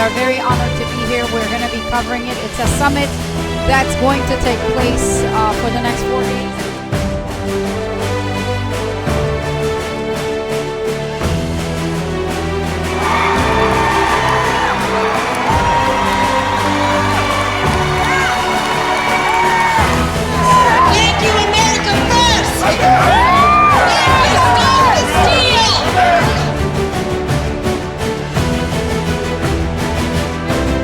are very honored to be here. We're going to be covering it. It's a summit that's going to take place for the next 4 days. Thank you, America First! Thank you, Stop the Steal!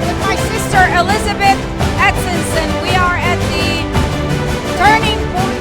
With my sister Elizabeth Etzinson, we are at the turning point.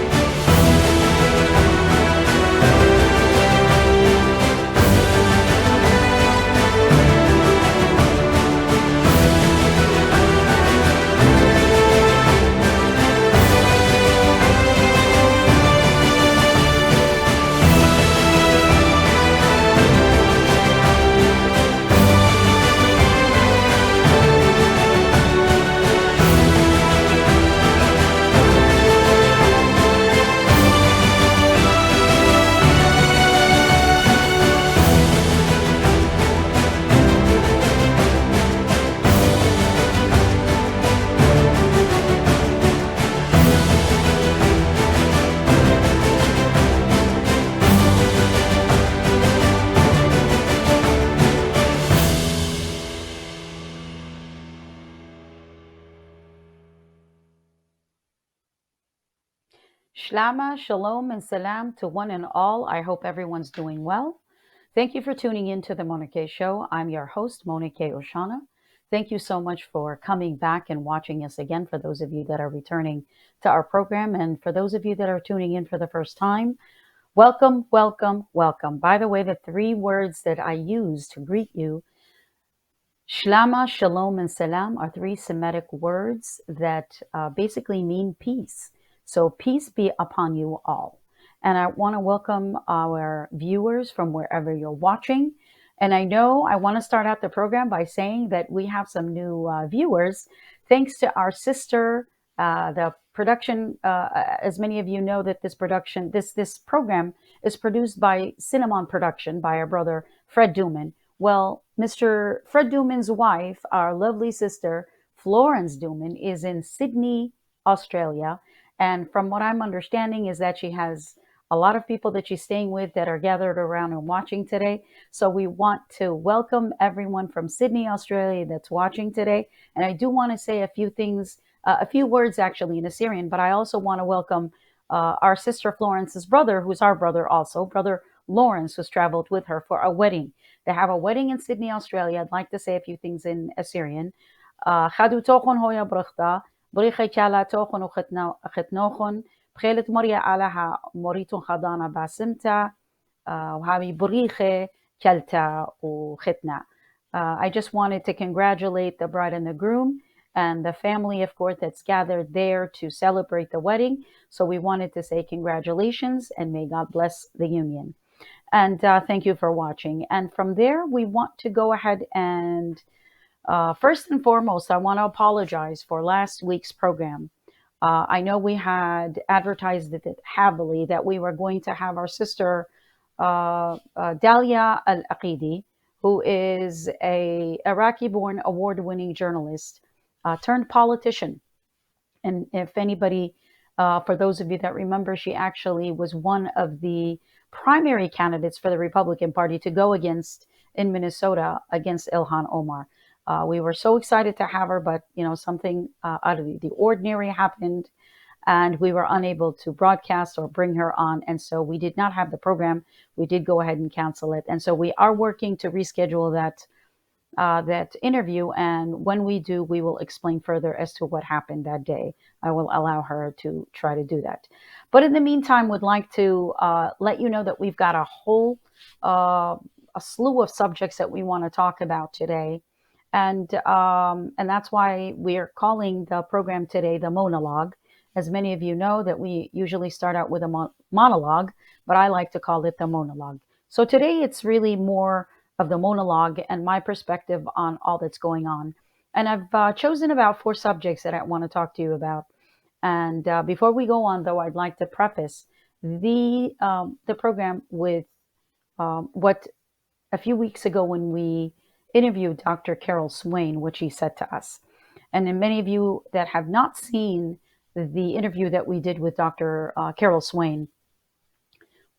Shlama, shalom, and salam to one and all. I hope everyone's doing well. Thank you for tuning in to the MONA-K Show. I'm your host, MONA-K Oshana. Thank you so much for coming back and watching us again, for those of you that are returning to our program. And for those of you that are tuning in for the first time, welcome, welcome, welcome. By the way, the 3 words that I use to greet you, Shlama, Shalom, and Salam, are 3 Semitic words that basically mean peace. So peace be upon you all. And I want to welcome our viewers from wherever you're watching. And I know I want to start out the program by saying that we have some new viewers, thanks to our sister, the production. As many of you know, that this program is produced by Cinnamon Production by our brother Fred Duman. Well, Mr. Fred Duman's wife, our lovely sister Florence Duman, is in Sydney, Australia. And from what I'm understanding is that she has a lot of people that she's staying with that are gathered around and watching today. So we want to welcome everyone from Sydney, Australia that's watching today. And I do want to say a few things, a few words actually in Assyrian, but I also want to welcome our sister Florence's brother, who's our brother also, brother Lawrence, who's traveled with her for a wedding. They have a wedding in Sydney, Australia. I'd like to say a few things in Assyrian. Chadu tochon hoya brachta. بريخي كالا توخن وختنوخن بخيلة مريا علىها موريتون خضانا باسمتا وهامي بريخي كالتا وختنا. I just wanted to congratulate the bride and the groom and the family, of course, that's gathered there to celebrate the wedding. So we wanted to say congratulations and may God bless the union. And thank you for watching. And from there, we want to go ahead and first and foremost, I want to apologize for last week's program. I know we had advertised it heavily that we were going to have our sister Dalia Al-Aqidi, who is a Iraqi-born award-winning journalist turned politician. And if anybody, for those of you that remember, she actually was one of the primary candidates for the Republican Party to go against in Minnesota against Ilhan Omar. We were so excited to have her, but something out of the ordinary happened, and we were unable to broadcast or bring her on, and so we did not have the program. We did go ahead and cancel it, and so we are working to reschedule that interview. And when we do, we will explain further as to what happened that day. I will allow her to try to do that. But in the meantime, would like to let you know that we've got a whole a slew of subjects that we want to talk about today. And that's why we're calling the program today the MONA-Logue. As many of you know, that we usually start out with a monologue, but I like to call it the MONA-Logue. So today it's really more of the MONA-Logue and my perspective on all that's going on. And I've chosen about 4 subjects that I want to talk to you about. And before we go on, though, I'd like to preface the program with what a few weeks ago when we interview Dr. Carol Swain, which he said to us. And then many of you that have not seen the interview that we did with Dr. Carol Swain,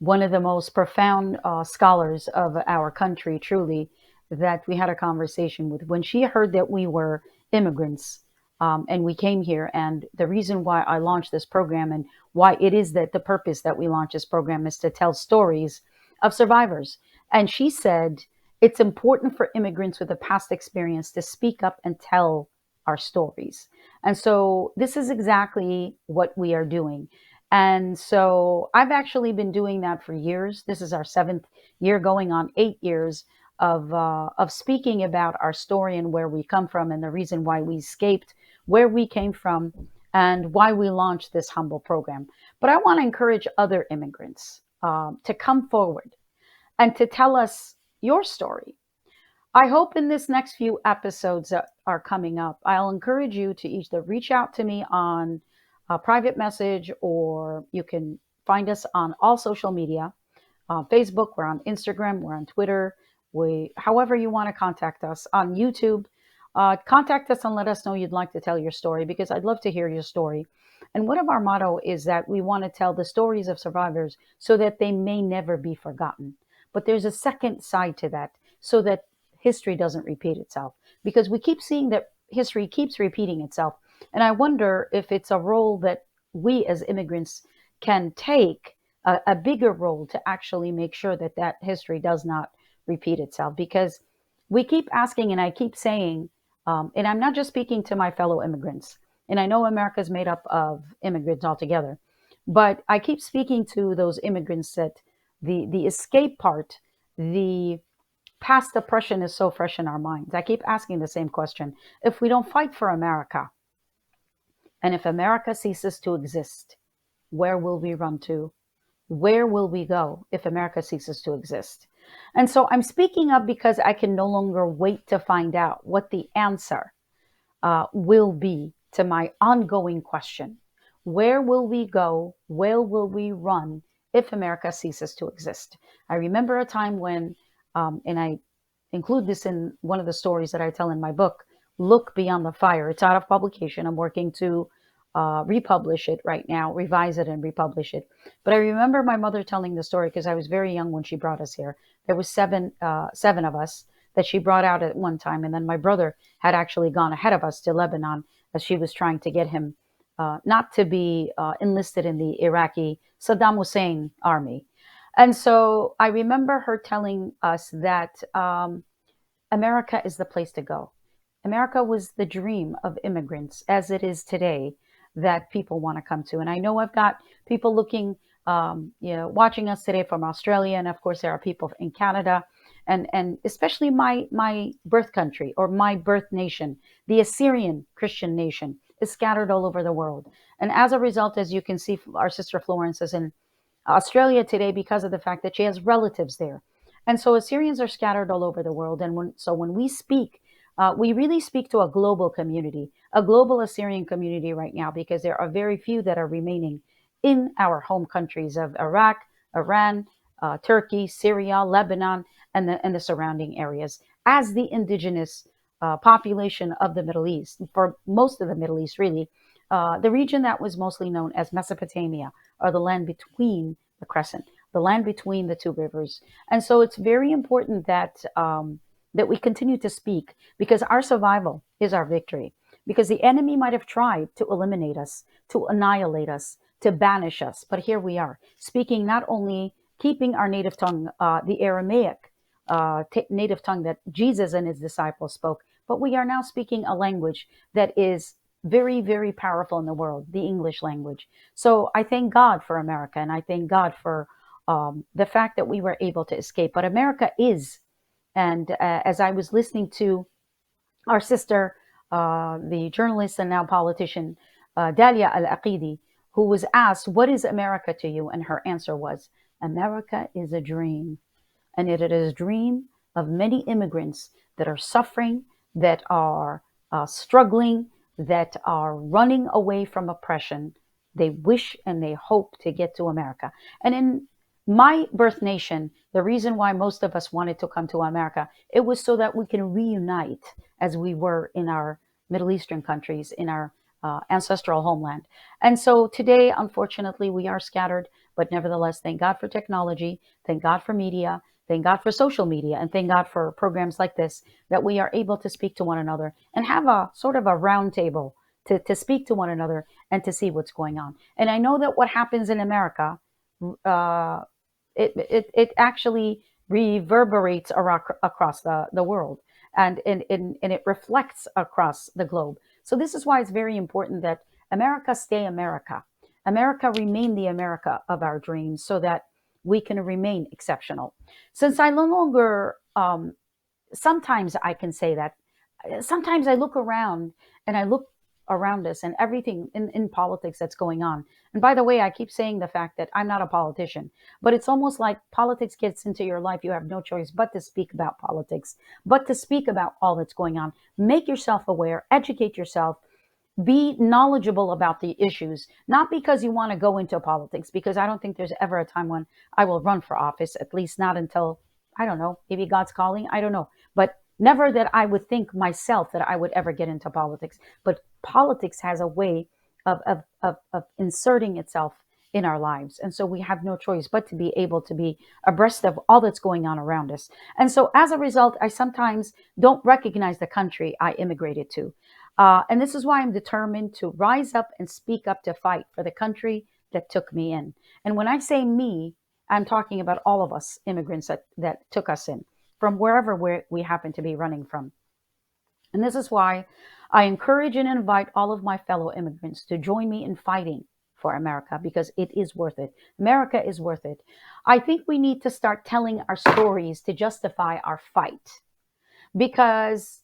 one of the most profound scholars of our country, truly, that we had a conversation with. When she heard that we were immigrants and we came here, and the reason why I launched this program and why it is that the purpose that we launched this program is to tell stories of survivors. And she said, it's important for immigrants with a past experience to speak up and tell our stories. And so this is exactly what we are doing. And so I've actually been doing that for years. This is our 7th year, going on 8 years of speaking about our story and where we come from and the reason why we escaped, where we came from, and why we launched this humble program. But I want to encourage other immigrants to come forward and to tell us your story. I hope in this next few episodes that are coming up, I'll encourage you to either reach out to me on a private message, or you can find us on all social media. Facebook, we're on Instagram, we're on Twitter. However you want to contact us on YouTube, contact us and let us know you'd like to tell your story, because I'd love to hear your story. And one of our motto is that we want to tell the stories of survivors so that they may never be forgotten. But there's a second side to that, so that history doesn't repeat itself, because we keep seeing that history keeps repeating itself. And I wonder if it's a role that we as immigrants can take, a bigger role, to actually make sure that that history does not repeat itself. Because we keep asking, and I keep saying, and I'm not just speaking to my fellow immigrants, and I know America is made up of immigrants altogether, but I keep speaking to those immigrants that the escape part, the past oppression is so fresh in our minds. I keep asking the same question. If we don't fight for America, and if America ceases to exist, where will we run to? Where will we go if America ceases to exist? And so I'm speaking up because I can no longer wait to find out what the answer will be to my ongoing question. Where will we go? Where will we run if America ceases to exist? I remember a time when, and I include this in one of the stories that I tell in my book, Look Beyond the Fire. It's out of publication. I'm working to republish it right now, revise it and republish it. But I remember my mother telling the story, because I was very young when she brought us here. There was seven of us that she brought out at one time, and then my brother had actually gone ahead of us to Lebanon, as she was trying to get him not to be enlisted in the Iraqi Saddam Hussein army. And so I remember her telling us that America is the place to go. America was the dream of immigrants, as it is today, that people want to come to. And I know I've got people looking, watching us today from Australia, and of course there are people in Canada, and especially my birth country, or my birth nation, the Assyrian Christian nation, is scattered all over the world. And as a result, as you can see, our sister Florence is in Australia today because of the fact that she has relatives there. And so Assyrians are scattered all over the world. And when we speak, we really speak to a global community, a global Assyrian community right now, because there are very few that are remaining in our home countries of Iraq, Iran, Turkey, Syria, Lebanon, and the surrounding areas, as the indigenous population of the Middle East. For most of the Middle East, really, the region that was mostly known as Mesopotamia, or the land between the crescent, the land between the two rivers. And so it's very important that that we continue to speak, because our survival is our victory. Because the enemy might have tried to eliminate us, to annihilate us, to banish us, but here we are, speaking, not only keeping our native tongue, the Aramaic native tongue that Jesus and his disciples spoke, but we are now speaking a language that is very, very powerful in the world, the English language. So I thank God for America, and I thank God for the fact that we were able to escape. But America is, and as I was listening to our sister, the journalist and now politician, Dalia Al Aqidi, who was asked, "What is America to you?" And her answer was, "America is a dream." And it is a dream of many immigrants that are suffering, that are struggling, that are running away from oppression. They wish and they hope to get to America. And in My birth nation, the reason why most of us wanted to come to America, it was so that we can reunite as we were in our Middle Eastern countries, in our ancestral homeland. And so today, unfortunately, we are scattered, but nevertheless, thank God for technology, thank God for media, thank God for social media, and thank God for programs like this that we are able to speak to one another and have a sort of a round table to speak to one another and to see what's going on. And I know that what happens in America, uh, it actually reverberates across the world, and it reflects across the globe. So this is why it's very important that America stay America. America remain the America of our dreams so that we can remain exceptional. Since I no longer, sometimes I can say that, sometimes I look around and I look around us and everything in politics that's going on. And by the way, I keep saying the fact that I'm not a politician, but it's almost like politics gets into your life. You have no choice but to speak about politics, but to speak about all that's going on. Make yourself aware, educate yourself, be knowledgeable about the issues, not because you want to go into politics, because I don't think there's ever a time when I will run for office, at least not until, I don't know, maybe God's calling, I don't know. But never that I would think myself that I would ever get into politics. But politics has a way of inserting itself in our lives. And so we have no choice but to be able to be abreast of all that's going on around us. And so as a result, I sometimes don't recognize the country I immigrated to. And this is why I'm determined to rise up and speak up to fight for the country that took me in. And when I say me, I'm talking about all of us immigrants that took us in from wherever we happen to be running from. And this is why I encourage and invite all of my fellow immigrants to join me in fighting for America, because it is worth it. America is worth it. I think we need to start telling our stories to justify our fight, because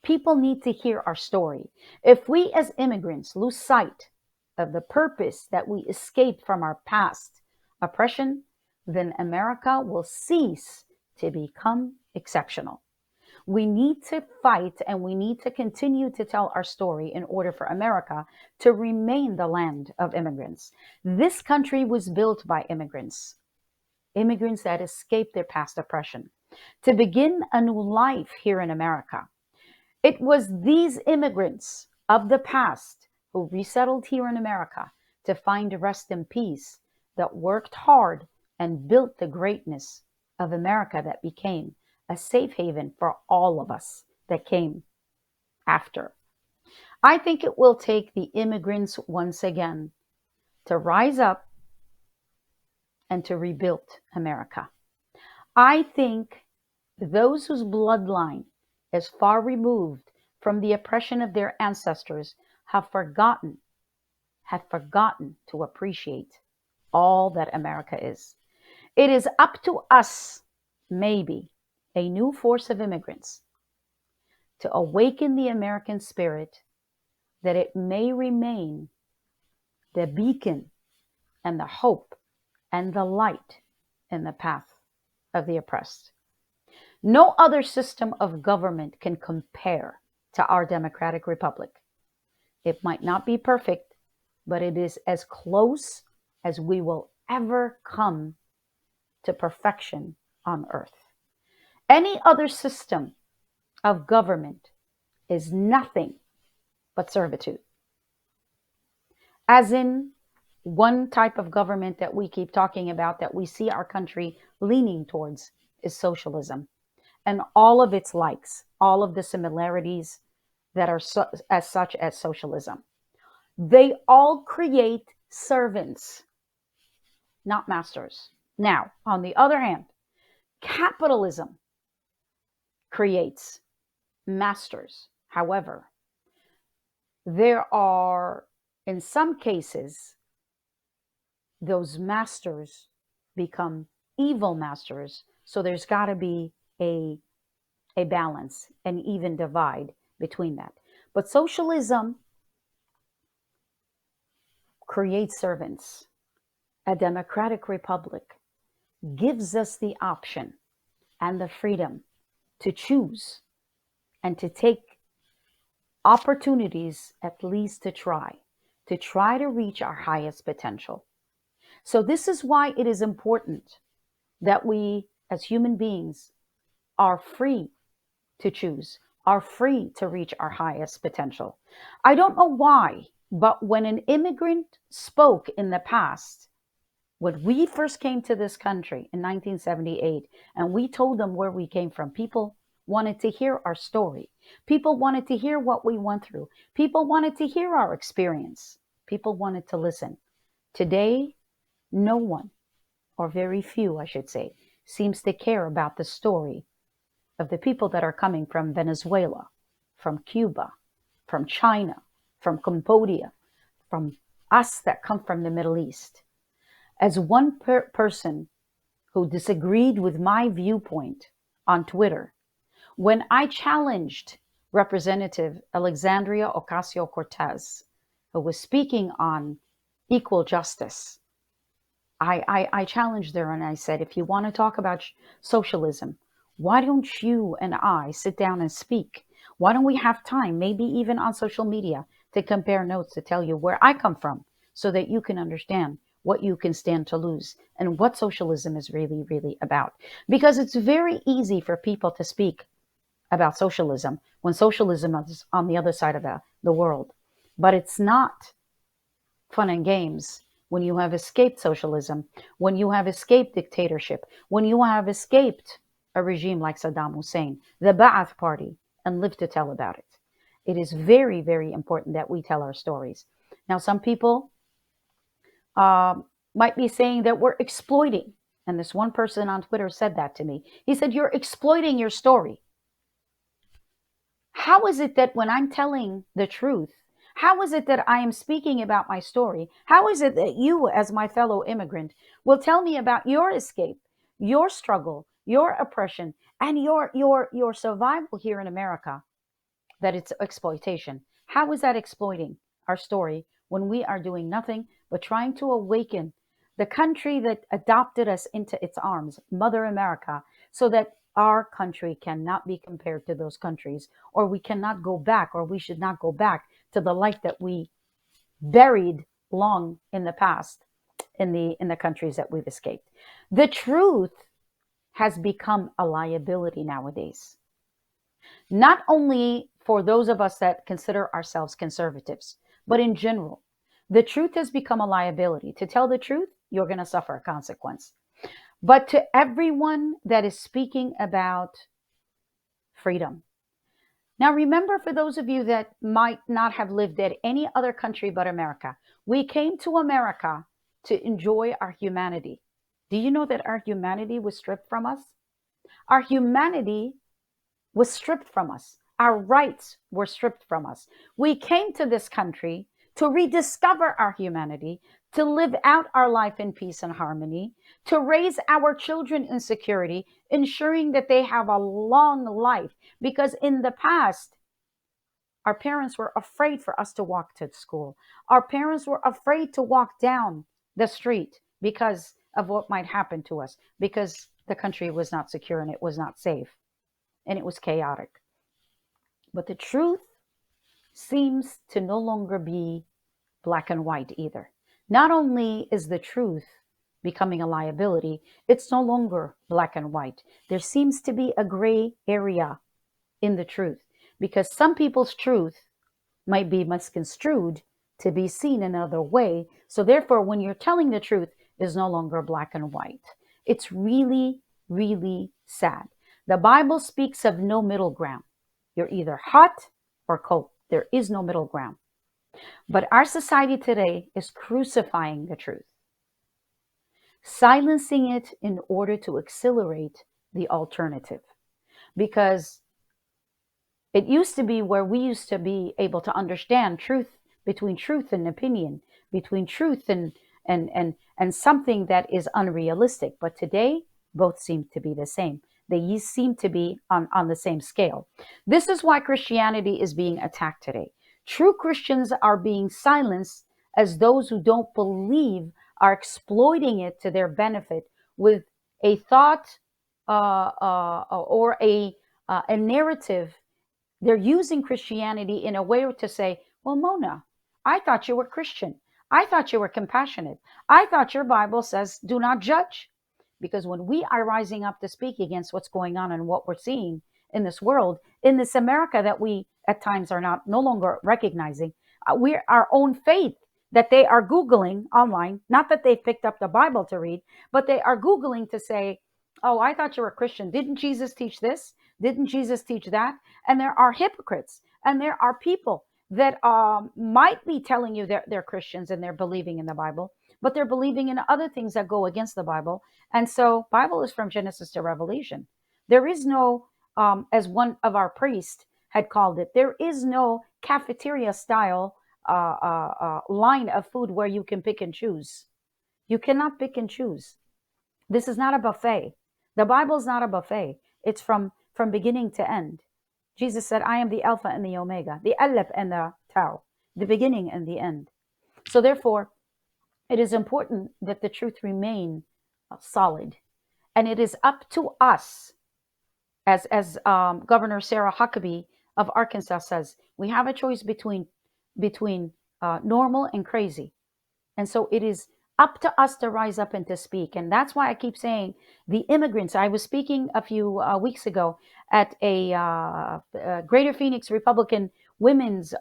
people need to hear our story. If we as immigrants lose sight of the purpose that we escaped from our past oppression, then America will cease to become exceptional. We need to fight and we need to continue to tell our story in order for America to remain the land of immigrants. This country was built by immigrants, immigrants that escaped their past oppression, to begin a new life here in America. It was these immigrants of the past who resettled here in America to find rest and peace, that worked hard and built the greatness of America that became a safe haven for all of us that came after. I think it will take the immigrants once again to rise up and to rebuild America. I think those whose bloodline is far removed from the oppression of their ancestors have forgotten to appreciate all that America is. It is up to us, maybe a new force of immigrants, to awaken the American spirit, that it may remain the beacon and the hope and the light in the path of the oppressed. No other system of government can compare to our democratic republic. It might not be perfect, but it is as close as we will ever come to perfection on earth. Any other system of government is nothing but servitude. As in, one type of government that we keep talking about, that we see our country leaning towards, is socialism. And all of its likes, all of the similarities that are as such as socialism. They all create servants, not masters. Now, on the other hand, capitalism creates masters. However, there are, in some cases, those masters become evil masters. So there's got to be a balance, an even divide between that. But socialism creates servants. A democratic republic gives us the option and the freedom to choose and to take opportunities, at least to try to reach our highest potential. So, this is why it is important that we, as human beings, are free to choose, are free to reach our highest potential. I don't know why, but when an immigrant spoke in the past, when we first came to this country in 1978, and we told them where we came from, people wanted to hear our story. People wanted to hear what we went through. People wanted to hear our experience. People wanted to listen. Today, no one, or very few, I should say, seems to care about the story of the people that are coming from Venezuela, from Cuba, from China, from Cambodia, from us that come from the Middle East. As one person who disagreed with my viewpoint on Twitter, when I challenged Representative Alexandria Ocasio Cortez, who was speaking on equal justice, I challenged her and I said, if you want to talk about socialism, why don't you and I sit down and speak? Why don't we have time, maybe even on social media, to compare notes to tell you where I come from so that you can understand what you can stand to lose and what socialism is really, really about. Because it's very easy for people to speak about socialism when socialism is on the other side of the world. But it's not fun and games when you have escaped socialism, when you have escaped dictatorship, when you have escaped a regime like Saddam Hussein, the Ba'ath Party, and live to tell about it. It is very, very important that we tell our stories. Now, some people uh, might be saying that we're exploiting. And this one person on Twitter said that to me. He said, you're exploiting your story. How is it that when I'm telling the truth, how is it that I am speaking about my story? How is it that you, as my fellow immigrant, will tell me about your escape, your struggle, your oppression, and your survival here in America? That it's exploitation. How is that exploiting our story when we are doing nothing but trying to awaken the country that adopted us into its arms, Mother America, so that our country cannot be compared to those countries, or we cannot go back, or we should not go back to the life that we buried long in the past in the countries that we've escaped. The truth has become a liability nowadays, not only for those of us that consider ourselves conservatives, but in general. The truth has become a liability. To tell the truth, you're going to suffer a consequence. But to everyone that is speaking about freedom. Now, remember, for those of you that might not have lived at any other country but America, we came to America to enjoy our humanity. Do you know that our humanity was stripped from us? Our humanity was stripped from us. Our rights were stripped from us. We came to this country to rediscover our humanity, to live out our life in peace and harmony, to raise our children in security, ensuring that they have a long life. Because in the past, our parents were afraid for us to walk to school. Our parents were afraid to walk down the street because of what might happen to us, because the country was not secure and it was not safe and it was chaotic. But the truth seems to no longer be black and white either. Not only is the truth becoming a liability, it's no longer black and white. There seems to be a gray area in the truth, because some people's truth might be misconstrued to be seen another way. So therefore, when you're telling the truth, is no longer black and white. It's really, really sad. The Bible speaks of no middle ground. You're either hot or cold. There is no middle ground. But our society today is crucifying the truth, silencing it in order to accelerate the alternative. Because it used to be where we used to be able to understand truth, between truth and opinion, between truth and something that is unrealistic. But today, both seem to be the same. They seem to be on the same scale. This is why Christianity is being attacked today. True Christians are being silenced, as those who don't believe are exploiting it to their benefit with a thought or a narrative. They're using Christianity in a way to say, well, Mona, I thought you were Christian. I thought you were compassionate. I thought your Bible says, do not judge. Because when we are rising up to speak against what's going on and what we're seeing in this world, in this America that we at times are not no longer recognizing, we're our own faith that they are Googling online, not that they picked up the Bible to read, but they are Googling to say, oh, I thought you were a Christian. Didn't Jesus teach this? Didn't Jesus teach that? And there are hypocrites and there are people that might be telling you they're Christians and they're believing in the Bible, but they're believing in other things that go against the Bible. And so Bible is from Genesis to Revelation. There is no, as one of our priests had called it, there is no cafeteria style line of food where you can pick and choose. You cannot pick and choose. This is not a buffet. The Bible is not a buffet. It's from beginning to end. Jesus said, I am the Alpha and the Omega, the Aleph and the Tau, the beginning and the end. So therefore, it is important that the truth remain solid. And it is up to us, as Governor Sarah Huckabee of Arkansas says, we have a choice between normal and crazy. And so it is up to us to rise up and to speak. And that's why I keep saying the immigrants. I was speaking a few weeks ago at a Greater Phoenix Republican women's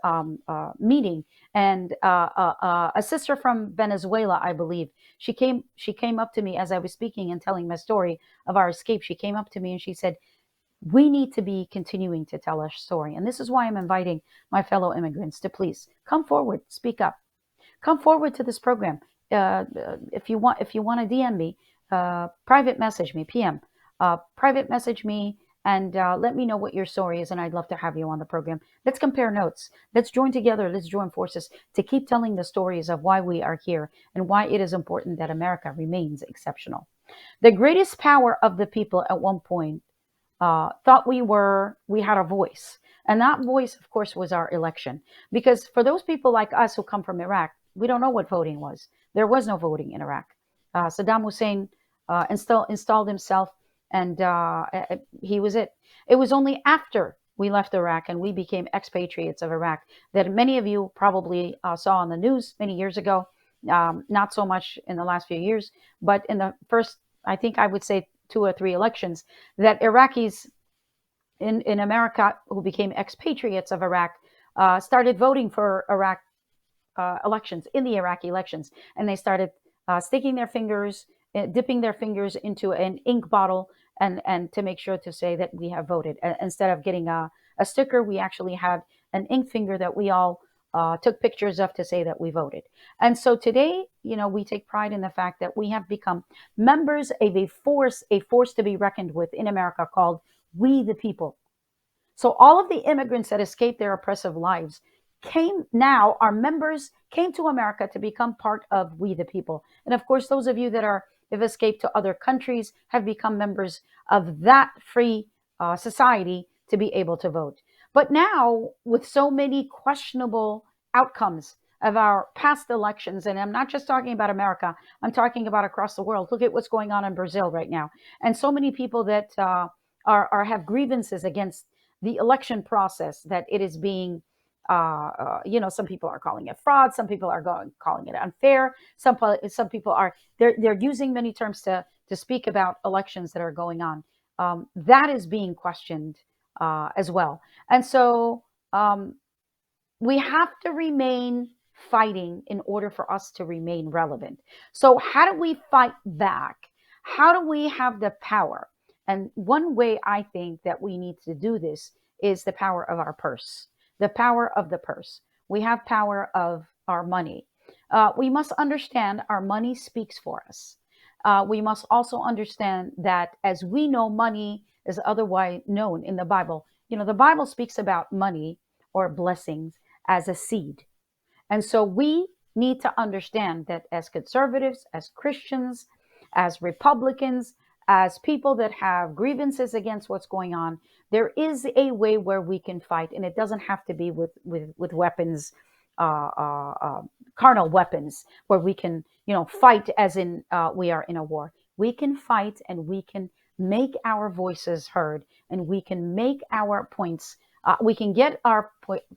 meeting, and a sister from Venezuela, I believe, she came up to me as I was speaking and telling my story of our escape. She came up to me and she said, we need to be continuing to tell our story. And this is why I'm inviting my fellow immigrants to please come forward, speak up, come forward to this program. If you want to DM me, private message me, PM, private message me, and let me know what your story is, and I'd love to have you on the program. Let's compare notes. Let's join together. Let's join forces to keep telling the stories of why we are here and why it is important that America remains exceptional. The greatest power of the people at one point thought we had a voice. And that voice, of course, was our election. Because for those people like us who come from Iraq, we don't know what voting was. There was no voting in Iraq. Saddam Hussein installed himself, and he was it. It was only after we left Iraq and we became expatriates of Iraq that many of you probably saw on the news many years ago. Not so much in the last few years, but in the first, I think I would say, 2 or 3 elections, that Iraqis in America who became expatriates of Iraq started voting for Iraq elections, in the Iraqi elections. And they started sticking their fingers, dipping their fingers into an ink bottle and to make sure to say that we have voted. Instead of getting a sticker, we actually had an ink finger that we all took pictures of to say that we voted. And so today, we take pride in the fact that we have become members of a force to be reckoned with in America called We the People. So all of the immigrants that escaped their oppressive lives our members came to America to become part of We the People. And of course, those of you that have escaped to other countries have become members of that free society to be able to vote. But now, with so many questionable outcomes of our past elections, and I'm not just talking about America, I'm talking about across the world. Look at what's going on in Brazil right now. And so many people that have grievances against the election process, that it is being some people are calling it fraud. Some people are calling it unfair. Some people are they're using many terms to speak about elections that are going on. That is being questioned as well. And so we have to remain fighting in order for us to remain relevant. So how do we fight back? How do we have the power? And one way I think that we need to do this is the power of our purse. The power of the purse. We have power of our money. We must understand our money speaks for us. We must also understand that, as we know, money is otherwise known in the Bible. The Bible speaks about money or blessings as a seed. And so we need to understand that as conservatives, as Christians, as Republicans, as people that have grievances against what's going on, there is a way where we can fight, and it doesn't have to be with weapons, carnal weapons, where we can, fight as in we are in a war. We can fight, and we can make our voices heard, and we can make our points. We can get our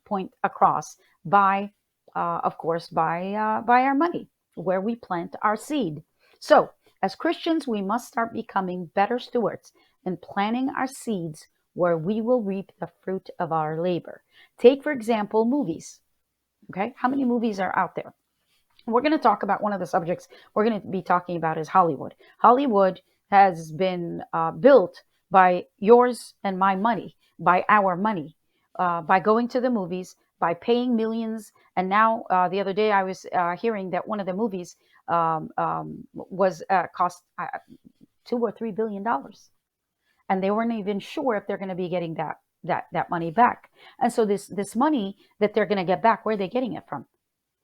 point across by of course, by our money, where we plant our seed. So, as Christians, we must start becoming better stewards and planting our seeds where we will reap the fruit of our labor. Take, for example, movies. Okay, how many movies are out there? We're going to talk about one of the subjects we're going to be talking about is Hollywood. Hollywood has been built by yours and my money, by our money, by going to the movies, by paying millions. And now, the other day, I was hearing that one of the movies was cost $2 or $3 billion, and they weren't even sure if they're going to be getting that money back. And so this money that they're going to get back, where are they getting it from?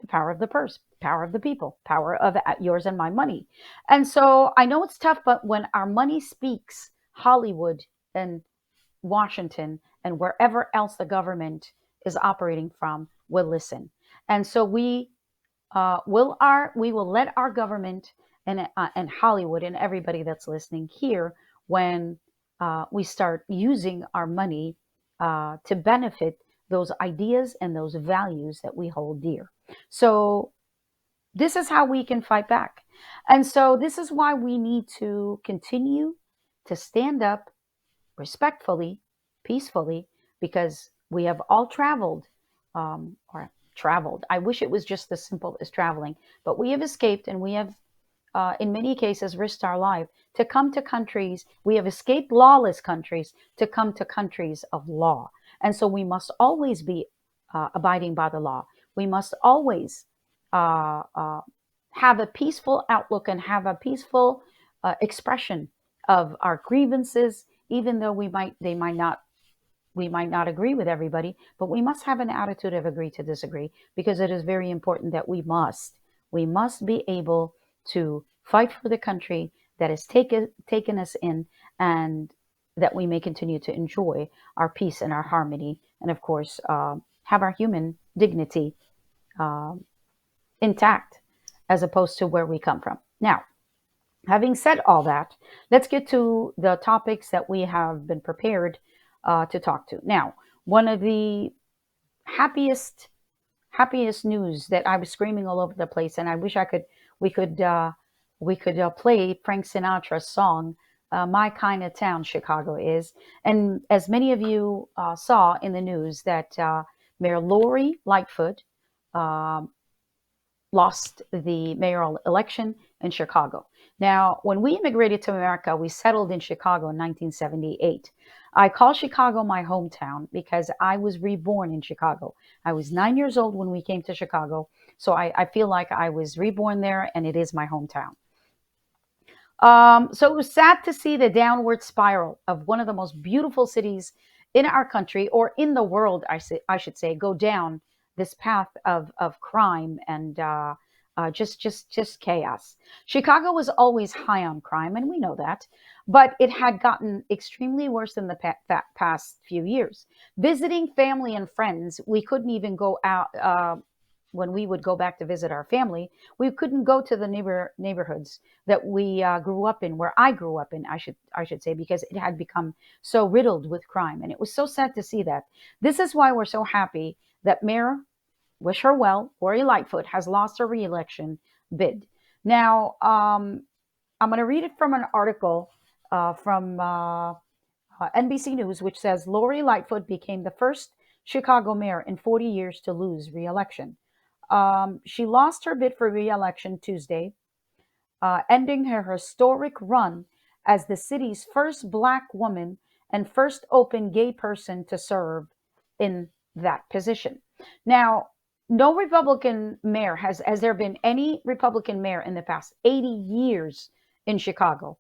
The power of the purse, power of the people, power of yours and my money. And so I know it's tough, but when our money speaks, Hollywood and Washington and wherever else the government is operating from will listen. And so we will let our government and Hollywood and everybody that's listening here when we start using our money to benefit those ideas and those values that we hold dear. So this is how we can fight back. And so this is why we need to continue to stand up respectfully, peacefully, because we have all traveled, or traveled. I wish it was just as simple as traveling, but we have escaped and we have, in many cases, risked our life to come to countries. We have escaped lawless countries to come to countries of law. And so we must always be abiding by the law. We must always uh, uh, have a peaceful outlook and have a peaceful expression of our grievances, even though we might not agree with everybody, but we must have an attitude of agree to disagree, because it is very important that we must be able to fight for the country that has taken us in, and that we may continue to enjoy our peace and our harmony, and of course, have our human dignity uh, intact, as opposed to where we come from. Now, having said all that, let's get to the topics that we have been prepared to talk to. Now, one of the happiest happiest news that I was screaming all over the place, and I wish I could we could we could play Frank Sinatra's song, "My Kind of Town, Chicago Is." And as many of you saw in the news, that Mayor Lori Lightfoot um, lost the mayoral election in Chicago. Now, when we immigrated to America, we settled in Chicago in 1978. I call Chicago my hometown because I was reborn in Chicago. I was 9 years old when we came to Chicago, so I feel like I was reborn there, and it is my hometown. So it was sad to see the downward spiral of one of the most beautiful cities in our country, or in the world, I should say, go down this path of crime and just chaos. Chicago was always high on crime, and we know that, but it had gotten extremely worse in the past few years. Visiting family and friends, we couldn't even go out. When we would go back to visit our family, we couldn't go to the neighborhoods that we grew up in, where I grew up in, I should say, because it had become so riddled with crime, and it was so sad to see that. This is why we're so happy that Mayor, wish her well, Lori Lightfoot has lost her reelection bid. Now, I'm going to read it from an article from NBC News, which says Lori Lightfoot became the first Chicago mayor in 40 years to lose reelection. She lost her bid for reelection Tuesday, ending her historic run as the city's first Black woman and first open gay person to serve in that position. Now, no Republican mayor has there been any Republican mayor in the past 80 years in Chicago?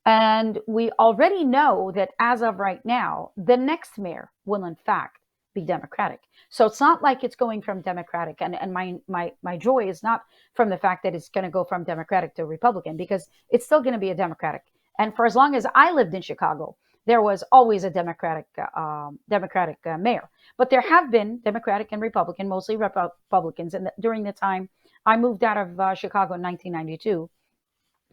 And we already know that as of right now, the next mayor will in fact be Democratic. So it's not like it's going from Democratic. And my joy is not from the fact that it's going to go from Democratic to Republican, because it's still going to be a Democratic. And for as long as I lived in Chicago, there was always a Democratic mayor. But there have been Democratic and Republican, mostly Republicans. And during the time I moved out of Chicago in 1992,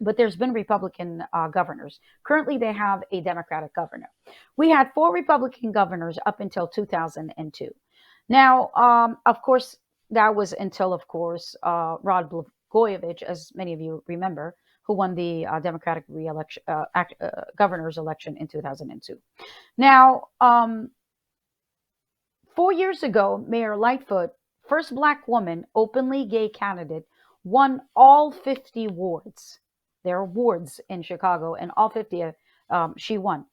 but there's been Republican governors. Currently, they have a Democratic governor. We had 4 Republican governors up until 2002. Now, of course, that was until, of course, Rod Blagojevich, as many of you remember, who won the Democratic re-election, governor's election in 2002. Now, 4 years ago, Mayor Lightfoot, first black woman, openly gay candidate, won all 50 wards. There are wards in Chicago, and all 50 she won.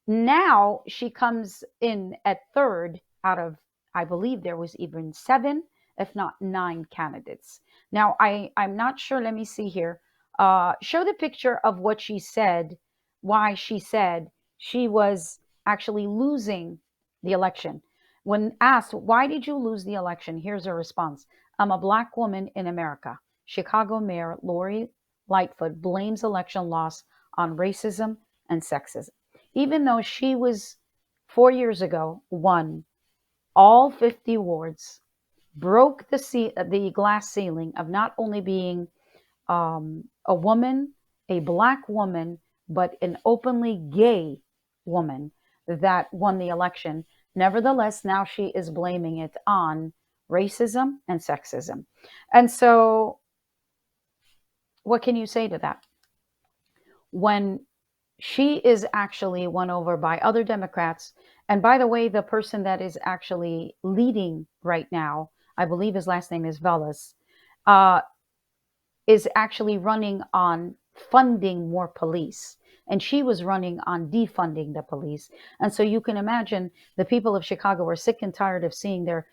Now she comes in at third out of, I believe there was even seven, if not nine candidates. Now I'm not sure. Let me see here. Show the picture of what she said, why she said she was actually losing the election. When asked, why did you lose the election? Here's her response. I'm a black woman in America. Chicago Mayor Lori Lightfoot blames election loss on racism and sexism, even though she was 4 years ago won all 50 wards, broke the glass ceiling of not only being a woman, a black woman, but an openly gay woman that won the election. Nevertheless, now she is blaming it on racism and sexism. And so, what can you say to that? When she is actually won over by other Democrats. And by the way, the person that is actually leading right now, I believe his last name is Velas, uh, is actually running on funding more police. And she was running on defunding the police. And so you can imagine the people of Chicago are sick and tired of seeing the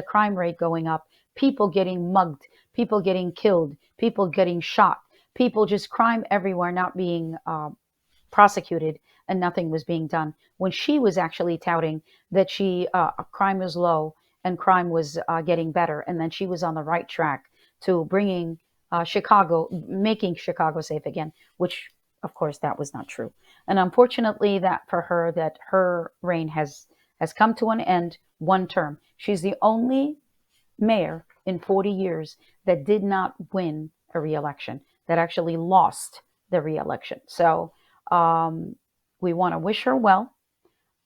crime rate going up, people getting mugged, people getting killed, people getting shot, people just crime everywhere not being prosecuted, and nothing was being done when she was actually touting that crime was low and crime was getting better, and then she was on the right track to bringing making Chicago safe again, which of course that was not true. And unfortunately, that for her, that her reign has come to an end. One term. She's the only mayor in 40 years that did not win a re-election, that actually lost the re-election. So um, we want to wish her well,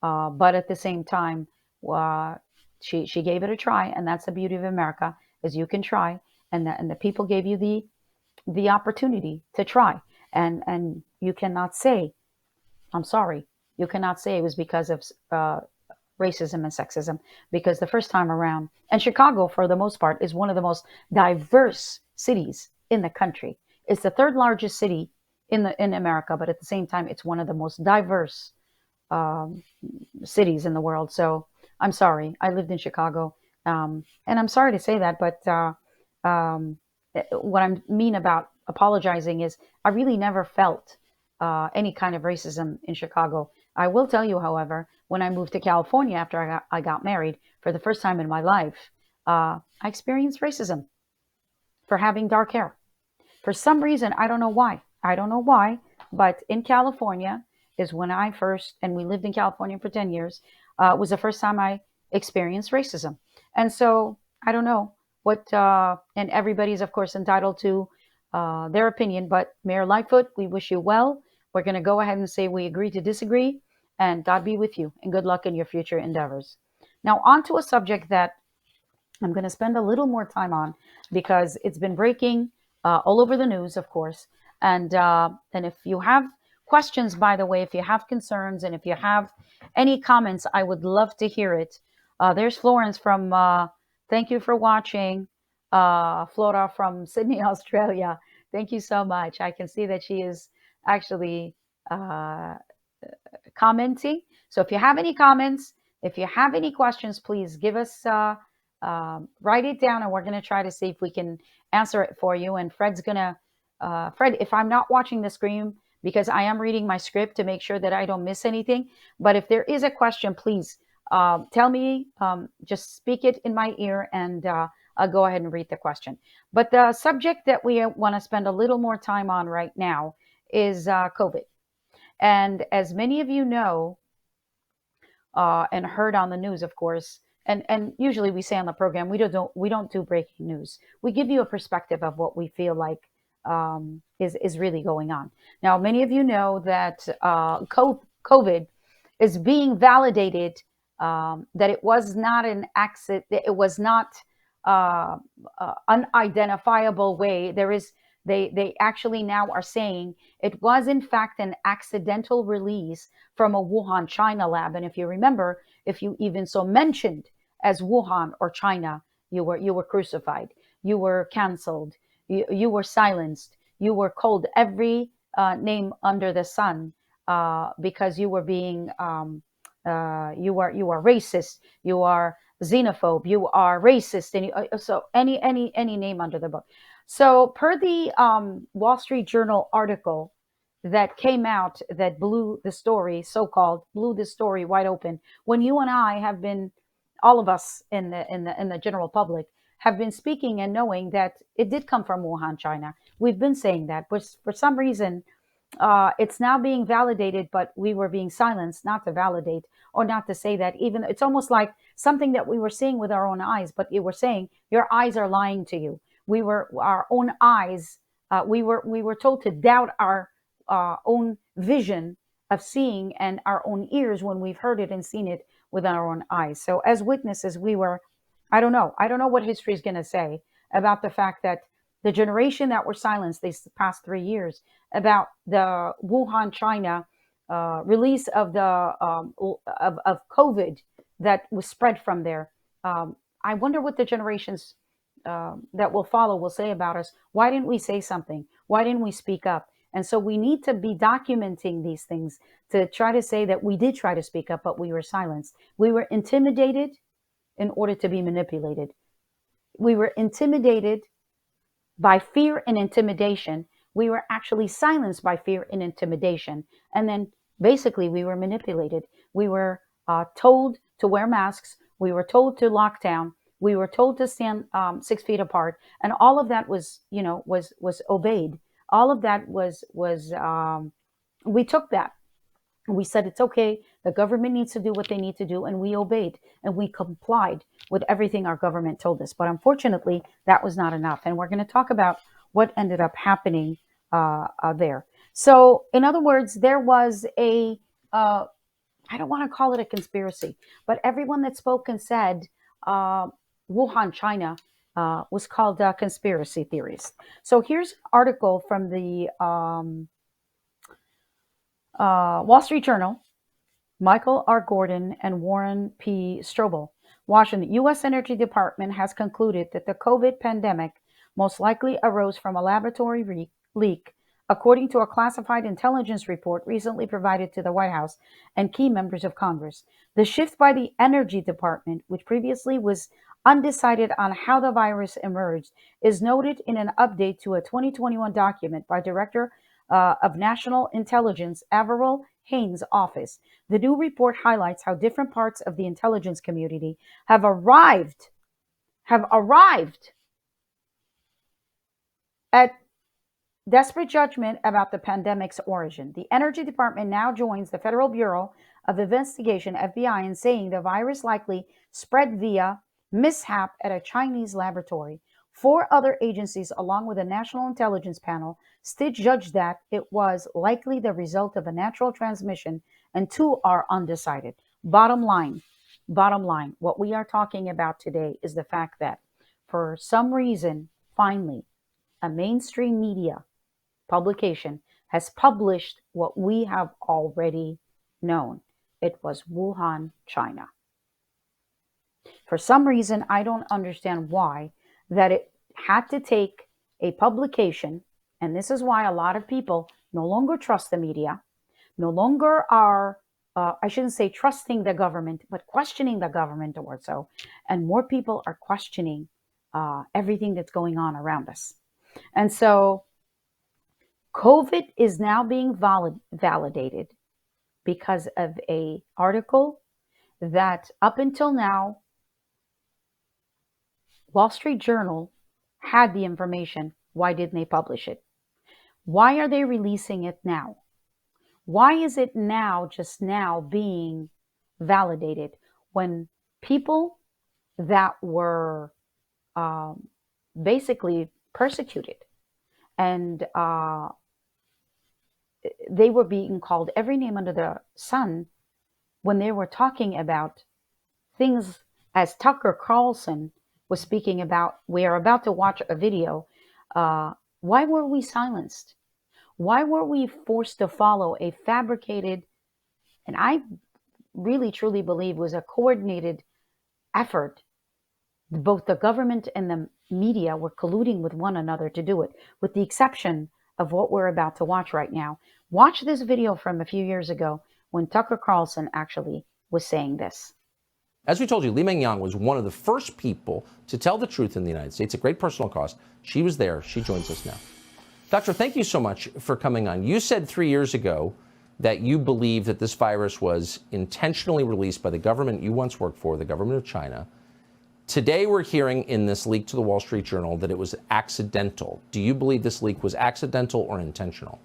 but at the same time, uh, she gave it a try, and that's the beauty of America, is you can try, and the people gave you the opportunity to try, and you cannot say, I'm sorry, you cannot say it was because of racism and sexism, because the first time around, and Chicago for the most part is one of the most diverse cities in the country. It's the third largest city in America, but at the same time, it's one of the most diverse um, cities in the world. So I'm sorry, I lived in Chicago, and I'm sorry to say that, but um, what I mean about apologizing is I really never felt any kind of racism in Chicago. I will tell you, however, when I moved to California after I got married for the first time in my life, I experienced racism for having dark hair. For some reason, I don't know why. I don't know why, but in California is when I first, and we lived in California for 10 years, was the first time I experienced racism. And so I don't know what, and everybody's, of course, entitled to their opinion, but Mayor Lightfoot, we wish you well. We're going to go ahead and say we agree to disagree, and God be with you, and good luck in your future endeavors. Now, on to a subject that I'm going to spend a little more time on because it's been breaking all over the news, of course. And if you have questions, by the way, if you have concerns and if you have any comments, I would love to hear it. There's Florence from. Thank you for watching. Flora from Sydney, Australia. Thank you so much. I can see that she is actually uh, commenting. So if you have any comments, if you have any questions, please give us, write it down, and we're going to try to see if we can answer it for you. And Fred's going to, Fred, if I'm not watching the screen, because I am reading my script to make sure that I don't miss anything. But if there is a question, please tell me, just speak it in my ear, and I'll go ahead and read the question. But the subject that we want to spend a little more time on right now is COVID. And as many of you know, and heard on the news, of course, and usually we say on the program we don't do breaking news. We give you a perspective of what we feel like is really going on. Now, many of you know that COVID is being validated, that it was not an accident. It was not. uh, unidentifiable way. They actually now are saying it was in fact an accidental release from a Wuhan, China lab. And if you remember, if you even so mentioned as Wuhan or China, you were crucified, you were canceled, you were silenced, you were called every name under the sun, because you were being you are racist, you are xenophobe, you are racist, and so any name under the book. So per the Wall Street Journal article that came out that blew the story, so-called blew the story wide open, when you and I have been, all of us in the general public have been speaking and knowing that it did come from Wuhan, China. We've been saying that, but for some reason it's now being validated, but we were being silenced not to validate or not to say that. Even it's almost like something that we were seeing with our own eyes, but you were saying your eyes are lying to you. We were our own eyes. We were told to doubt our own vision of seeing and our own ears when we've heard it and seen it with our own eyes. So as witnesses, we were. I don't know what history is going to say about the fact that the generation that were silenced these past 3 years about the Wuhan, China release of the of COVID that was spread from there. I wonder what the generations that will follow will say about us. Why didn't we say something? Why didn't we speak up? And so we need to be documenting these things to try to say that we did try to speak up, but we were silenced. We were intimidated in order to be manipulated. We were intimidated by fear and intimidation. We were actually silenced by fear and intimidation. And then basically, we were manipulated. We were told to wear masks. We were told to lock down. We were told to stand 6 feet apart. And all of that was obeyed. All of that was we took that. We said it's okay. The government needs to do what they need to do, and we obeyed and we complied with everything our government told us. But unfortunately, that was not enough. And we're going to talk about what ended up happening there. So, in other words, there was uh, I don't want to call it a conspiracy, but everyone that spoke and said uh, Wuhan, China, was called conspiracy theories. So here's an article from the Wall Street Journal. Michael R. Gordon and Warren P. Strobel. Washington, U.S. Energy Department has concluded that the COVID pandemic most likely arose from a laboratory leak, according to a classified intelligence report recently provided to the White House and key members of Congress. The shift by the Energy Department, which previously was undecided on how the virus emerged, is noted in an update to a 2021 document by Director of National Intelligence Avril Haines' office. The new report highlights how different parts of the intelligence community have arrived at desperate judgment about the pandemic's origin. The Energy Department now joins the Federal Bureau of Investigation, FBI, in saying the virus likely spread via mishap at a Chinese laboratory. Four other agencies, along with a National Intelligence Panel, still judged that it was likely the result of a natural transmission, and two are undecided. Bottom line, what we are talking about today is the fact that for some reason, finally, a mainstream media publication has published what we have already known. It was Wuhan, China. For some reason, I don't understand why, that it had to take a publication, and this is why a lot of people no longer trust the media, no longer are, I shouldn't say trusting the government, but questioning the government or so. And more people are questioning everything that's going on around us. And so COVID is now being validated because of a article that up until now, Wall Street Journal had the information. Why didn't they publish it? Why are they releasing it now? Why is it now, just now, being validated when people that were basically persecuted and they were being called every name under the sun when they were talking about things as Tucker Carlson was speaking about, we are about to watch a video. Why were we silenced? Why were we forced to follow a fabricated, and I really truly believe was a coordinated effort? Both the government and the media were colluding with one another to do it, with the exception of what we're about to watch right now. Watch this video from a few years ago when Tucker Carlson actually was saying this. As we told you, Li Mengyang was one of the first people to tell the truth in the United States at great personal cost. She was there. She joins us now. Doctor, thank you so much for coming on. You said 3 years ago that you believe that this virus was intentionally released by the government you once worked for, the government of China. Today, we're hearing in this leak to the Wall Street Journal that it was accidental. Do you believe this leak was accidental or intentional?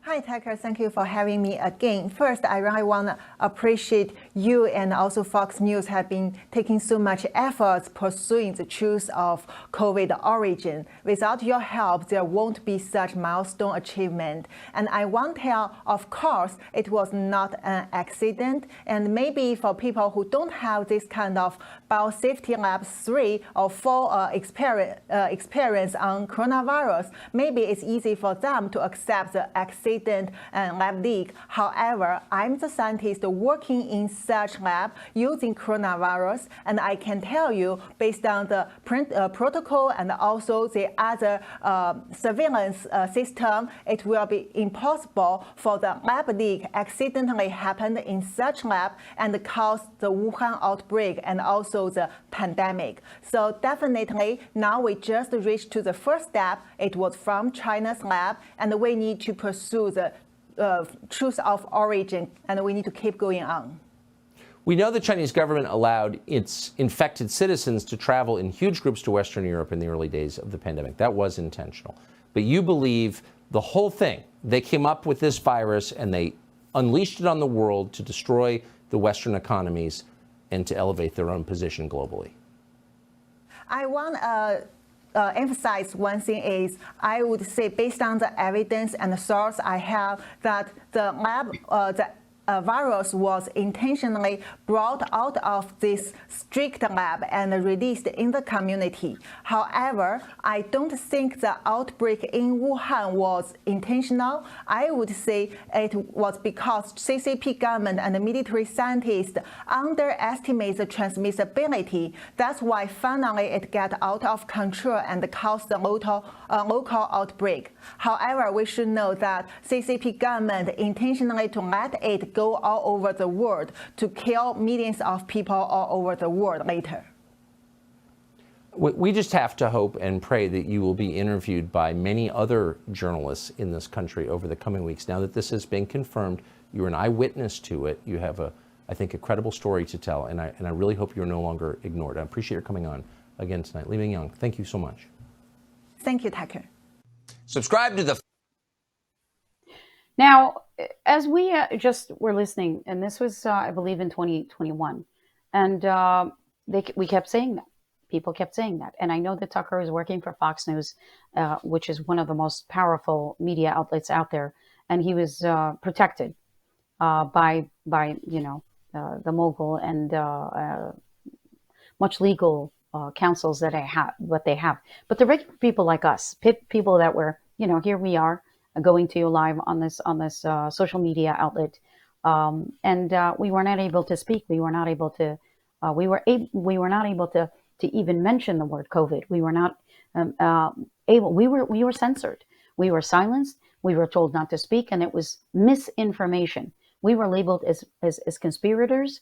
Hi, Tucker. Thank you for having me again. First, I really want to appreciate you and also Fox News have been taking so much efforts pursuing the truth of COVID origin. Without your help, there won't be such milestone achievement. And I want to tell, of course, it was not an accident. And maybe for people who don't have this kind of biosafety lab 3 or 4 experience on coronavirus, maybe it's easy for them to accept the accident and lab leak. However, I'm the scientist working in such lab using coronavirus, and I can tell you, based on the protocol and also the other surveillance system, it will be impossible for the lab leak accidentally happen in such lab and cause the Wuhan outbreak and also the pandemic. So definitely, now we just reached to the first step. It was from China's lab, and we need to pursue the truth of origin, and we need to keep going on. We know the Chinese government allowed its infected citizens to travel in huge groups to Western Europe in the early days of the pandemic. That was intentional. But you believe the whole thing, they came up with this virus and they unleashed it on the world to destroy the Western economies and to elevate their own position globally. I want to emphasize one thing is, I would say based on the evidence and the source I have, that the lab, the virus was intentionally brought out of this strict lab and released in the community. However, I don't think the outbreak in Wuhan was intentional. I would say it was because CCP government and the military scientists underestimate the transmissibility. That's why finally it got out of control and caused the local outbreak. However, we should know that CCP government intentionally to let it go all over the world to kill millions of people all over the world later. We just have to hope and pray that you will be interviewed by many other journalists in this country over the coming weeks. Now that this has been confirmed, you're an eyewitness to it. You have, I think, a credible story to tell, and I really hope you're no longer ignored. I appreciate your coming on again tonight. Li Mengyang, thank you so much. Thank you, Tucker. Subscribe to the... Now, as we just were listening, and this was, I believe, in 2021, and we kept saying that. People kept saying that. And I know that Tucker is working for Fox News, which is one of the most powerful media outlets out there. And he was protected by the mogul and much legal counsels that they have. But the regular people like us, people that were, here we are going to you live on this social media outlet, and we were not able to speak. We were not able to. We were not able to even mention the word COVID. We were not able. We were censored. We were silenced. We were told not to speak, and it was misinformation. We were labeled as conspirators,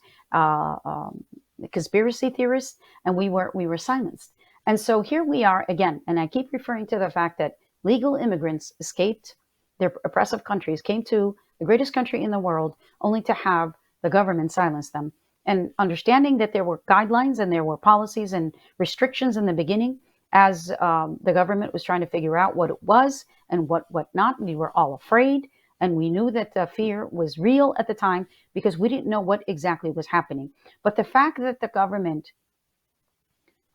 conspiracy theorists, and we were silenced. And so here we are again. And I keep referring to the fact that legal immigrants escaped their oppressive countries, came to the greatest country in the world, only to have the government silence them. And understanding that there were guidelines and there were policies and restrictions in the beginning, as the government was trying to figure out what it was and what not, we were all afraid. And we knew that the fear was real at the time because we didn't know what exactly was happening. But the fact that the government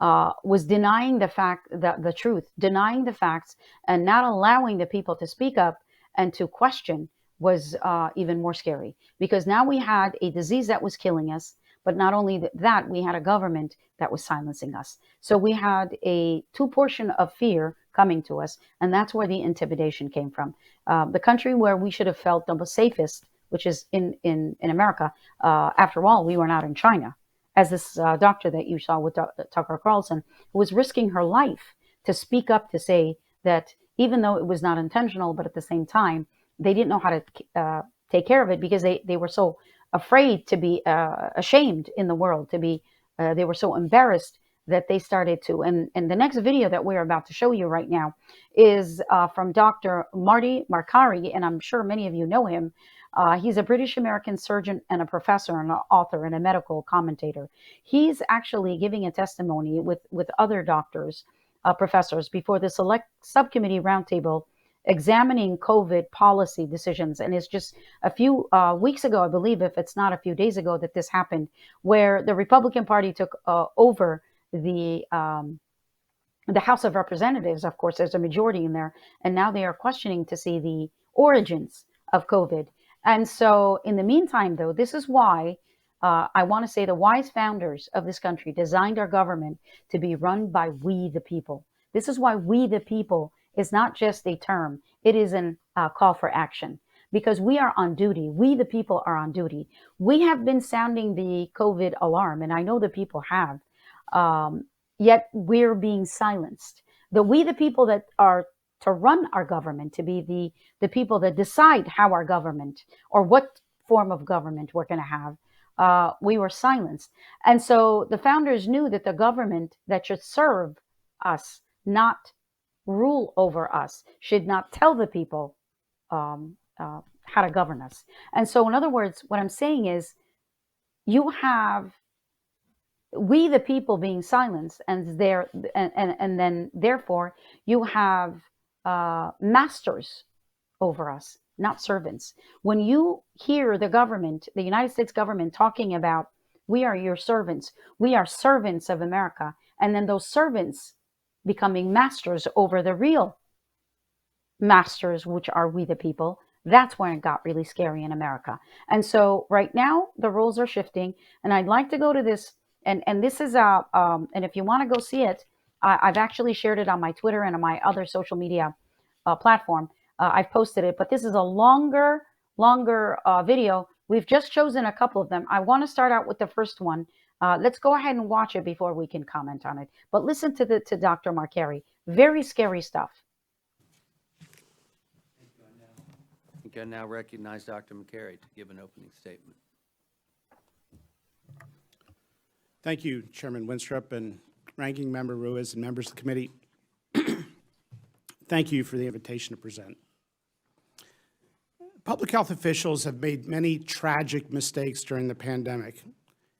was denying the truth, denying the facts, and not allowing the people to speak up and to question was even more scary, because now we had a disease that was killing us, But not only that, we had a government that was silencing us. So we had a two portion of fear coming to us, and that's where the intimidation came from. The country where we should have felt the most safest, which is in America. After all, we were not in China. As this doctor that you saw with Tucker Carlson, who was risking her life to speak up to say that even though it was not intentional, but at the same time, they didn't know how to take care of it because they were so afraid to be ashamed in the world, to be they were so embarrassed that they started to. And the next video that we're about to show you right now is from Dr. Marty Markari, and I'm sure many of you know him. He's a British American surgeon and a professor and an author and a medical commentator. He's actually giving a testimony with other doctors, professors, before the select subcommittee roundtable examining COVID policy decisions. And it's just a few weeks ago, I believe, if it's not a few days ago, that this happened, where the Republican Party took over the House of Representatives. Of course, there's a majority in there, and now they are questioning to see the origins of COVID. And so in the meantime, though, this is why I want to say the wise founders of this country designed our government to be run by we the people. This is why we the people is not just a term. It is a call for action, because we are on duty. We the people are on duty. We have been sounding the COVID alarm, and I know the people have, yet we're being silenced. We the people that are to run our government, to be the people that decide how our government or what form of government we're going to have, we were silenced. And so the founders knew that the government that should serve us, not rule over us, should not tell the people how to govern us. And so, in other words, what I'm saying is, you have we the people being silenced, and then therefore you have masters over us, not servants. When you hear the government, the United States government, talking about, we are your servants, we are servants of America, and then those servants becoming masters over the real masters, which are we the people, that's when it got really scary in America. And so right now the roles are shifting, and I'd like to go to this, and this is and if you want to go see it, I've actually shared it on my Twitter and on my other social media platform. I've posted it, but this is a longer video. We've just chosen a couple of them. I want to start out with the first one. Let's go ahead and watch it before we can comment on it. But listen to Dr. Markari. Very scary stuff. I think I now recognize Dr. McCary to give an opening statement. Thank you, Chairman Winstrup and Ranking Member Ruiz and members of the committee. Thank you for the invitation to present. Public health officials have made many tragic mistakes during the pandemic.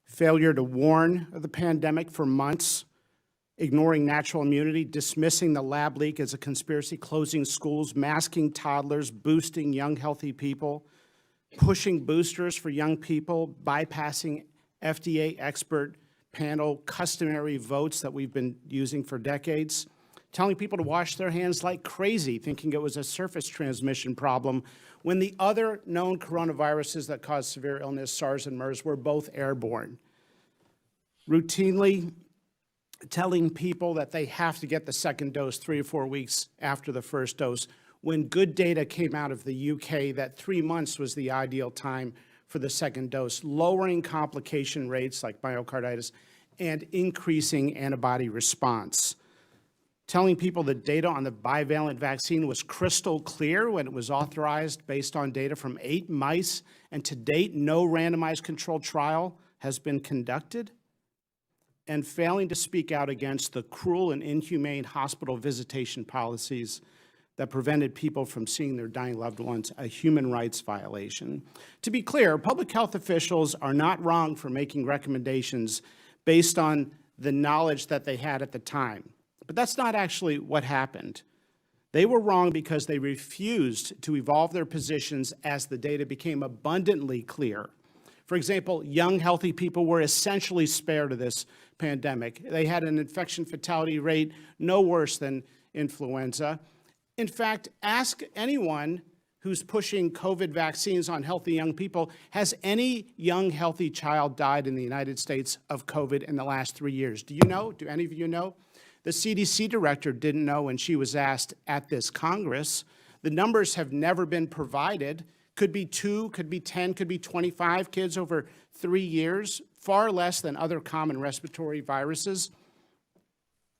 Failure to warn of the pandemic for months, ignoring natural immunity, dismissing the lab leak as a conspiracy, closing schools, masking toddlers, boosting young, healthy people, pushing boosters for young people, bypassing FDA expert panel customary votes that we've been using for decades, telling people to wash their hands like crazy, thinking it was a surface transmission problem, when the other known coronaviruses that cause severe illness, SARS and MERS, were both airborne. Routinely telling people that they have to get the second dose 3 or 4 weeks after the first dose, when good data came out of the UK that 3 months was the ideal time for the second dose, lowering complication rates like myocarditis and increasing antibody response. Telling people the data on the bivalent vaccine was crystal clear when it was authorized based on data from 8 mice, and to date, no randomized controlled trial has been conducted. And failing to speak out against the cruel and inhumane hospital visitation policies that prevented people from seeing their dying loved ones, a human rights violation. To be clear, public health officials are not wrong for making recommendations based on the knowledge that they had at the time. But that's not actually what happened. They were wrong because they refused to evolve their positions as the data became abundantly clear. For example, young, healthy people were essentially spared of this pandemic. They had an infection fatality rate no worse than influenza. In fact, ask anyone who's pushing COVID vaccines on healthy young people. Has any young, healthy child died in the United States of COVID in the last 3 years? Do you know? Do any of you know? The CDC director didn't know when she was asked at this Congress. The numbers have never been provided. Could be 2, could be 10, could be 25 kids over 3 years, far less than other common respiratory viruses.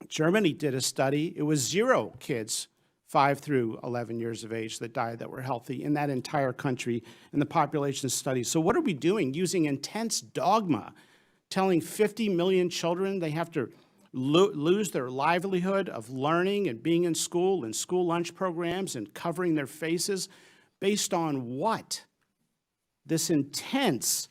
Germany did a study. It was 0 kids 5 through 11 years of age that died that were healthy in that entire country in the population study. So what are we doing? Using intense dogma, telling 50 million children they have to lose their livelihood of learning and being in school and school lunch programs and covering their faces based on what? This intense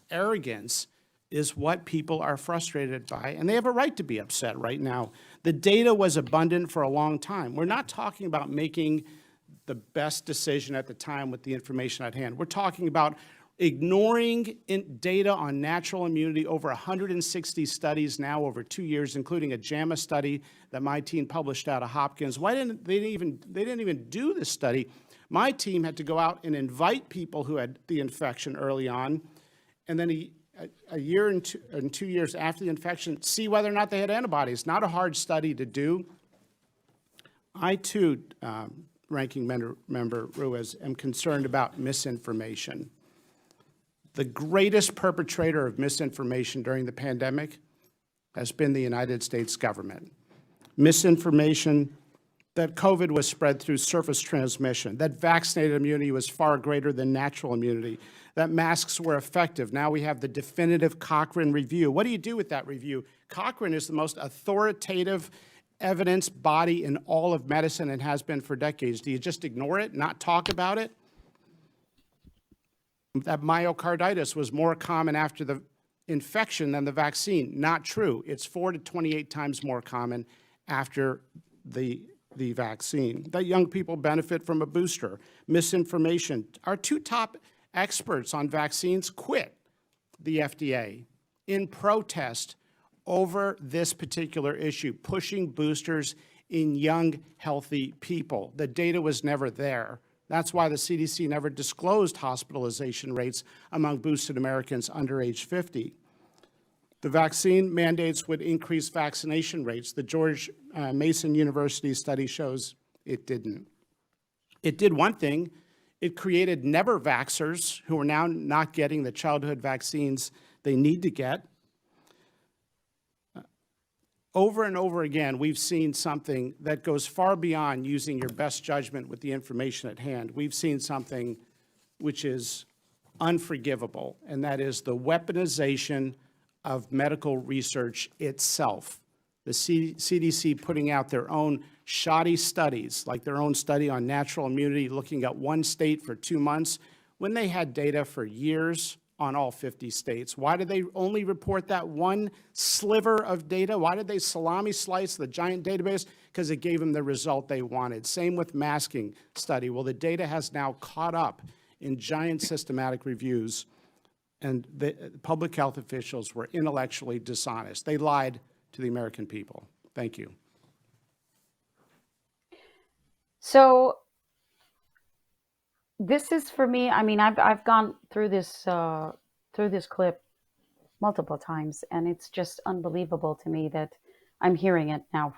arrogance is what people are frustrated by, and they have a right to be upset right now. The data was abundant for a long time. We're not talking about making the best decision at the time with the information at hand. We're talking about ignoring data on natural immunity, over 160 studies now over 2 years, including a JAMA study that my team published out of Hopkins. They didn't even do this study. My team had to go out and invite people who had the infection early on, and then a year and 2 years after the infection, see whether or not they had antibodies. Not a hard study to do. I too, Ranking Member Ruiz, am concerned about misinformation. The greatest perpetrator of misinformation during the pandemic has been the United States government. Misinformation that COVID was spread through surface transmission, that vaccinated immunity was far greater than natural immunity, that masks were effective. Now we have the definitive Cochrane review. What do you do with that review? Cochrane is the most authoritative evidence body in all of medicine and has been for decades. Do you just ignore it, not talk about it? That myocarditis was more common after the infection than the vaccine. Not true. It's 4 to 28 times more common after the vaccine. That young people benefit from a booster. Misinformation. Our 2 top experts on vaccines quit the FDA in protest over this particular issue, pushing boosters in young, healthy people. The data was never there. That's why the CDC never disclosed hospitalization rates among boosted Americans under age 50. The vaccine mandates would increase vaccination rates. The George Mason University study shows it didn't. It did one thing. It created never-vaxxers who are now not getting the childhood vaccines they need to get. Over and over again, we've seen something that goes far beyond using your best judgment with the information at hand. We've seen something which is unforgivable, and that is the weaponization of medical research itself. The CDC putting out their own shoddy studies, like their own study on natural immunity, looking at one state for 2 months, when they had data for years on all 50 states. Why did they only report that one sliver of data? Why did they salami slice the giant database? Because it gave them the result they wanted. Same with masking study. Well, the data has now caught up in giant systematic reviews, and the public health officials were intellectually dishonest. They lied to the American people. Thank you. So this is for me. I mean, I've gone through this clip multiple times, and it's just unbelievable to me that I'm hearing it now.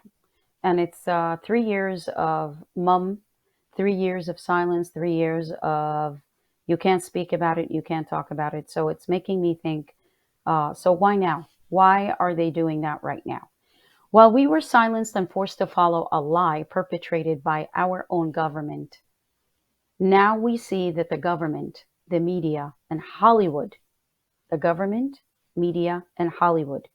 And it's 3 years of 3 years of silence, 3 years of you can't speak about it, you can't talk about it. So it's making me think, so why now? Why are they doing that right now? Well, we were silenced and forced to follow a lie perpetrated by our own government. Now we see that the government, the media, and Hollywood, the government, media, and Hollywood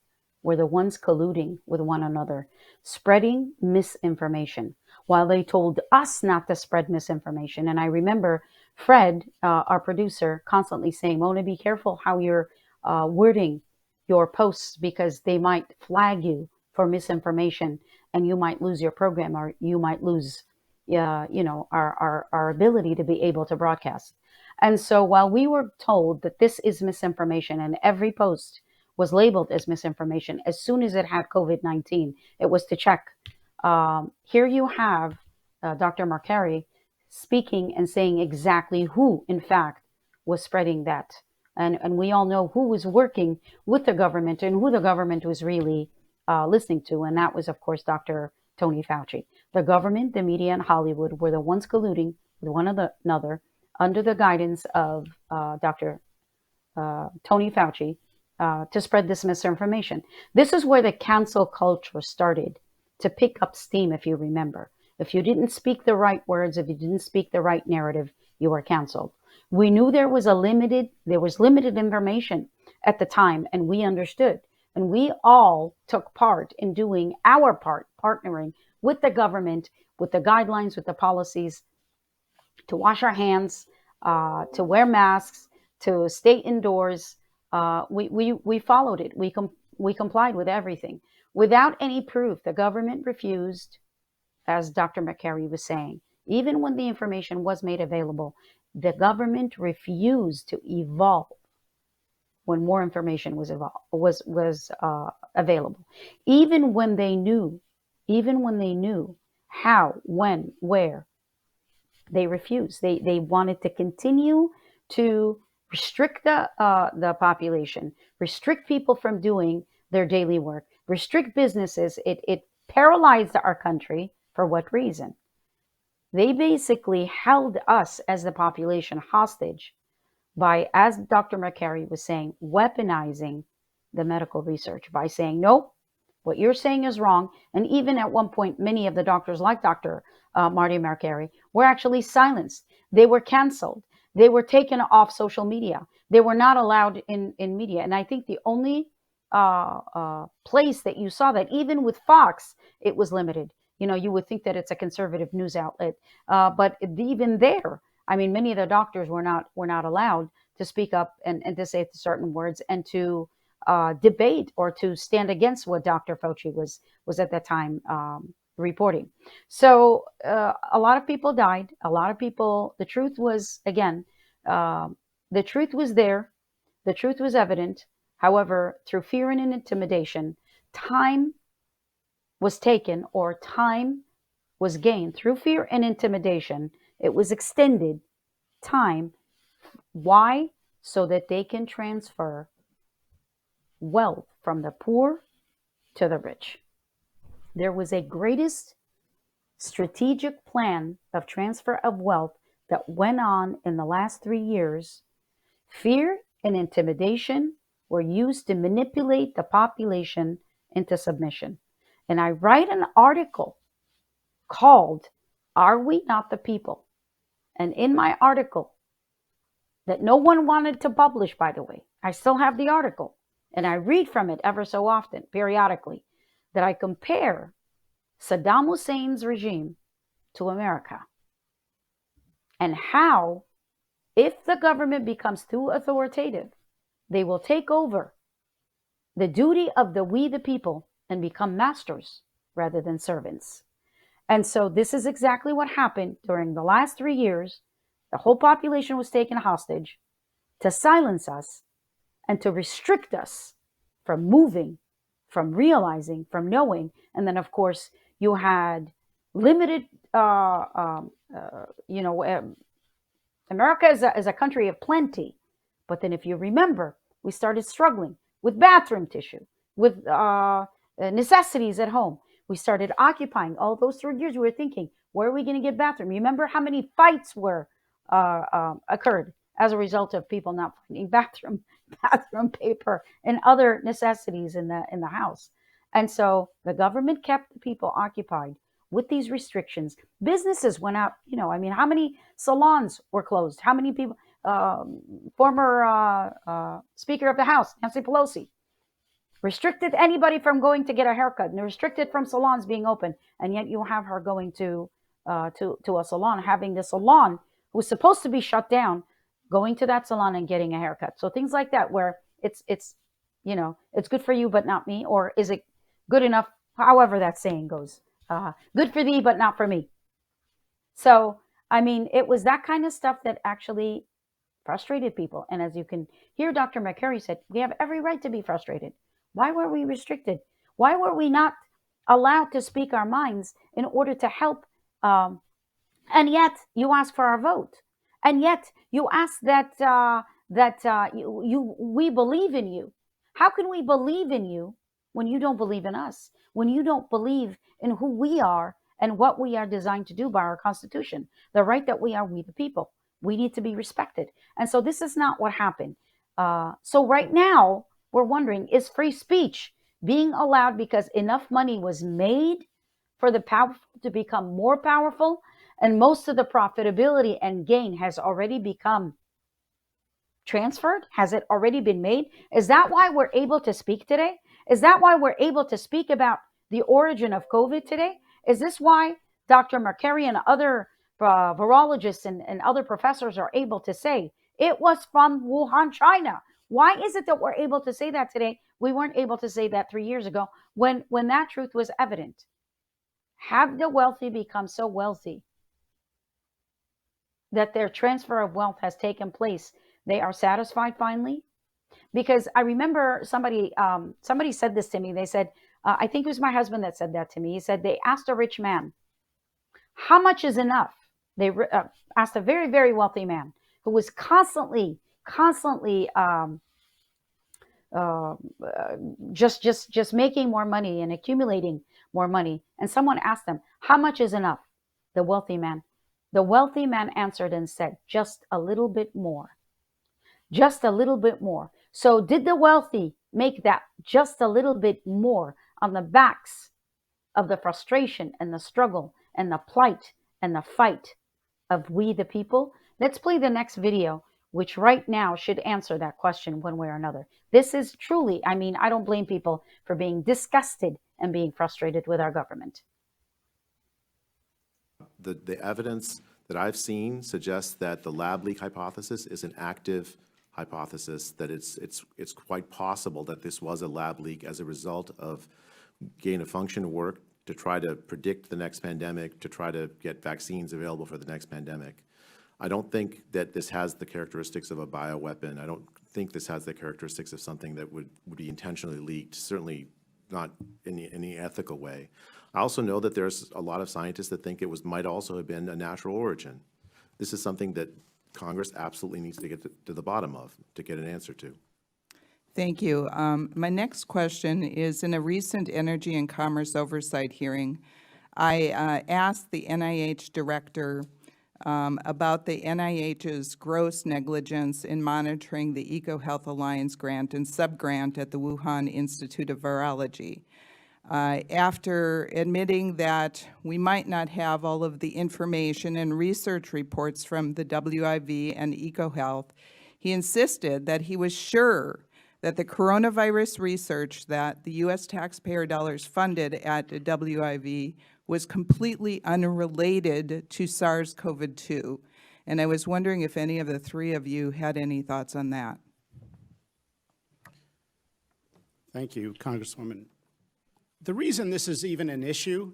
were the ones colluding with one another, spreading misinformation, while they told us not to spread misinformation. And I remember Fred, our producer, constantly saying, Mona, be careful how you're wording your posts, because they might flag you for misinformation and you might lose your program, or you might lose our ability to be able to broadcast. And so while we were told that this is misinformation, and every post was labeled as misinformation, as soon as it had COVID-19, it was to check. Here you have Dr. Markari speaking and saying exactly who, in fact, was spreading that. And we all know who was working with the government and who the government was really listening to. And that was, of course, Dr. Tony Fauci. The government, the media, and Hollywood were the ones colluding with one another under the guidance of Dr. Tony Fauci to spread this misinformation. This is where the cancel culture started to pick up steam, if you remember. If you didn't speak the right words, if you didn't speak the right narrative, you were canceled. We knew there was limited information at the time, and we understood. And we all took part in doing our part, partnering with the government, with the guidelines, with the policies, to wash our hands, to wear masks, to stay indoors. We followed it. We complied with everything. Without any proof, the government refused, as Dr. McCary was saying. Even when the information was made available, the government refused to evolve when more information was available. Even when they knew how, when, where, they refused. They wanted to continue to restrict the population, restrict people from doing their daily work, restrict businesses. It paralyzed our country. For what reason? They basically held us as the population hostage by, as Dr. McCary was saying, weaponizing the medical research by saying, nope, what you're saying is wrong. And even at one point, many of the doctors, like Dr. Marty McCary, were actually silenced. They were canceled. They were taken off social media. They were not allowed in media. And I think the only place that you saw that, even with Fox, it was limited. You know, you would think that it's a conservative news outlet, but even there, I mean, many of the doctors were not allowed to speak up and to say certain words and to debate or to stand against what Dr. Fauci was at that time reporting. So a lot of people died. A lot of people. The truth was, again, the truth was there. The truth was evident. However, through fear and intimidation, time was taken, or time was gained through fear and intimidation. It was extended time. Why? So that they can transfer wealth from the poor to the rich. There was a greatest strategic plan of transfer of wealth that went on in the last 3 years. Fear and intimidation were used to manipulate the population into submission. And I write an article called, Are We Not the People? And in my article, that no one wanted to publish, by the way, I still have the article, and I read from it ever so often, periodically, that I compare Saddam Hussein's regime to America, and how, if the government becomes too authoritative, they will take over the duty of we the people and become masters rather than servants. And so this is exactly what happened during the last 3 years. The whole population was taken hostage to silence us and to restrict us from moving, from realizing, from knowing. And then, of course, you had limited, America is a country of plenty. But then if you remember, we started struggling with bathroom tissue, with necessities at home. We started occupying all those 3 years. We were thinking, where are we going to get bathroom? You remember how many fights were occurred as a result of people not finding bathroom paper and other necessities in the house. And so the government kept the people occupied with these restrictions. Businesses went out. How many salons were closed? How many people? Former Speaker of the House, Nancy Pelosi, restricted anybody from going to get a haircut, and restricted from salons being open. And yet you have her going to a salon, having the salon who was supposed to be shut down, going to that salon and getting a haircut. So things like that, where it's good for you but not me, or is it good enough? However that saying goes, good for thee but not for me. So it was that kind of stuff that actually frustrated people. And as you can hear, Dr. McCary said, we have every right to be frustrated. Why were we restricted? Why were we not allowed to speak our minds in order to help And yet you ask for our vote. And yet you ask that we believe in you. How can we believe in you when you don't believe in us? When you don't believe in who we are and what we are designed to do by our Constitution, the right that we are, we the people. We need to be respected. And so this is not what happened. So right now, we're wondering, is free speech being allowed because enough money was made for the powerful to become more powerful? And most of the profitability and gain has already become transferred? Has it already been made? Is that why we're able to speak today? Is that why we're able to speak about the origin of COVID today? Is this why Dr. Markari and other virologists and other professors are able to say it was from Wuhan, China? Why is it that we're able to say that today? We weren't able to say that 3 years ago when that truth was evident. Have the wealthy become so wealthy that their transfer of wealth has taken place? They are satisfied finally? Because I remember somebody said this to me. They said, I think it was my husband that said that to me. He said they asked a rich man, how much is enough? They asked a very, very wealthy man who was constantly just making more money and accumulating more money. And someone asked him, how much is enough? The wealthy man answered and said, just a little bit more. Just a little bit more. So did the wealthy make that just a little bit more on the backs of the frustration and the struggle and the plight and the fight of we the people? Let's play the next video, which right now should answer that question one way or another. This is truly, I mean, I don't blame people for being disgusted and being frustrated with our government. The evidence that I've seen suggests that the lab leak hypothesis is an active hypothesis, that it's quite possible that this was a lab leak as a result of gain of function work to try to predict the next pandemic, to try to get vaccines available for the next pandemic. I don't think that this has the characteristics of a bioweapon. I don't think this has the characteristics of something that would be intentionally leaked, certainly not in any ethical way. I also know that there's a lot of scientists that think it might also have been a natural origin. This is something that Congress absolutely needs to get to the bottom of, to get an answer to. Thank you. My next question is, in a recent Energy and Commerce Oversight hearing, I asked the NIH director about the NIH's gross negligence in monitoring the EcoHealth Alliance grant and subgrant at the Wuhan Institute of Virology. After admitting that we might not have all of the information and research reports from the WIV and EcoHealth, he insisted that he was sure that the coronavirus research that the U.S. taxpayer dollars funded at the WIV was completely unrelated to SARS-CoV-2. And I was wondering if any of the three of you had any thoughts on that. Thank you, Congresswoman. The reason this is even an issue